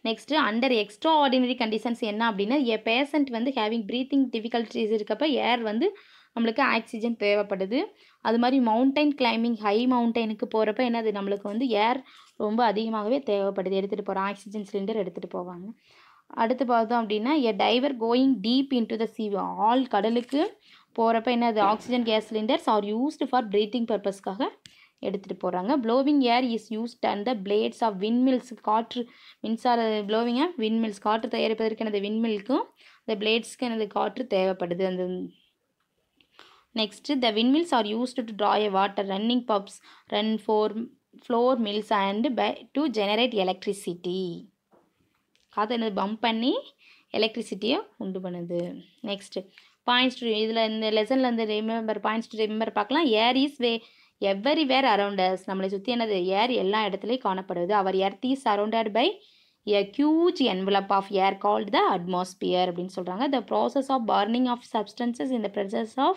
Next under extraordinary conditions என்ன அப்படின்னா, பேஷண்ட் வந்து ஹேவிங் ப்ரீத்திங் டிஃபிகல்ட்டிஸ் இருக்கப்போ ஏர் வந்து நம்மளுக்கு ஆக்சிஜன் தேவைப்படுது. அது மாதிரி மவுண்டைன் கிளைம்பிங், ஹை மவுண்டைனுக்கு போகிறப்ப என்னது நம்மளுக்கு வந்து ஏர் ரொம்ப அதிகமாகவே தேவைப்படுது. எடுத்துகிட்டு போகிறோம், ஆக்சிஜன் சிலிண்டர் எடுத்துகிட்டு போவாங்க. அடுத்து பார்த்தோம் அப்படின்னா, diver going deep into the sea, all கடலுக்கு போகிறப்ப என்னது oxygen gas cylinders are used for breathing பர்பஸ்க்காக எடுத்துகிட்டு போகிறாங்க. Blowing air is used and the blades of windmills, காற்று மின்சார ப்ளோவிங் விண்மில்ஸ், காற்று தயாரிப்பதற்கு எனது விண்மில்க்கும் இந்த பிளேட்ஸ்க்கு எனது காற்று தேவைப்படுது. அந்த next the windmills R used to draw a water, running puffs run floor mills and to generate electricity. காற்று என்னது பம்ப் பண்ணி எலக்ட்ரிசிட்டியை உண்டு பண்ணுது. நெக்ஸ்ட்டு பாயிண்ட்ஸ் டு, இதில் இந்த லெசனில் இந்த பாயிண்ட்ஸ் டு ரிமெம்பர் பார்க்கலாம். Air is everywhere around us, நம்மளை சுற்றி என்னது ஏர் எல்லா இடத்துலையும் காணப்படுது. Our earth is surrounded by a huge envelope of air called the atmosphere அப்படின்னு சொல்கிறாங்க. The process of burning of substances in the presence of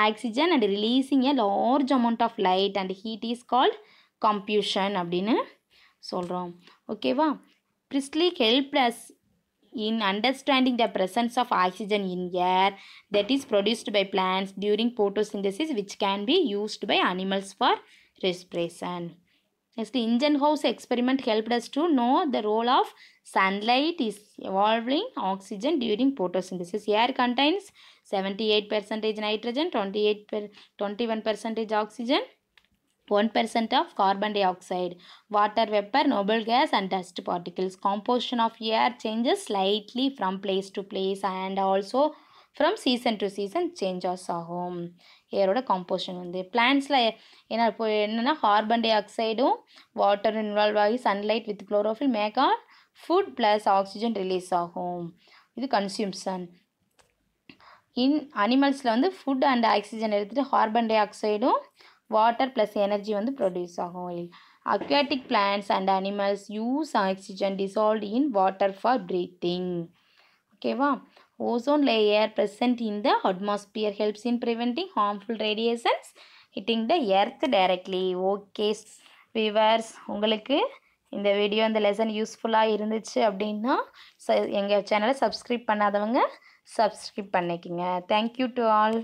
oxygen and releasing a large amount of light and heat is called combustion அப்படின்னு சொல்கிறோம். ஓகேவா? Priestley helped us in understanding the presence of oxygen in air that is produced by plants during photosynthesis, which can be used by animals for respiration. Next, Ingenhouse's experiment helped us to know the role of sunlight is evolving oxygen during photosynthesis. Air contains 78% nitrogen, 21% oxygen, 1% of carbon dioxide, water vapor, noble gas and dust particles. Composition of air changes slightly from place to place and also from season to season changes ஆகும். ஏரோட காம்போசிஷன் வந்து பிளான்ட்ஸில் என்னென்னா கார்பன் டை ஆக்சைடும் வாட்டர் இன்வால்வ் ஆகி sunlight with chlorophyll make on food plus oxygen release ஆகும். இது கன்சியூம்ஷன். இன் அனிமல்ஸில் வந்து ஃபுட் அண்ட் ஆக்சிஜன் எடுத்துகிட்டு கார்பன் டை ஆக்சைடும் வாட்டர் ப்ளஸ் எனர்ஜி வந்து ப்ரொடியூஸ் ஆகும். Aquatic plants and animals use oxygen dissolved in water for breathing. ஓகேவா? Ozone layer present in the atmosphere helps in preventing harmful radiations hitting the earth directly. Okay viewers, உங்களுக்கு இந்த வீடியோ இந்த லெசன் யூஸ்ஃபுல்லாக இருந்துச்சு அப்படின்னா எங்கள் சேனலை சப்ஸ்கிரைப் பண்ணாதவங்க சப்ஸ்கிரைப் பண்ணிக்கோங்க. Thank you to all.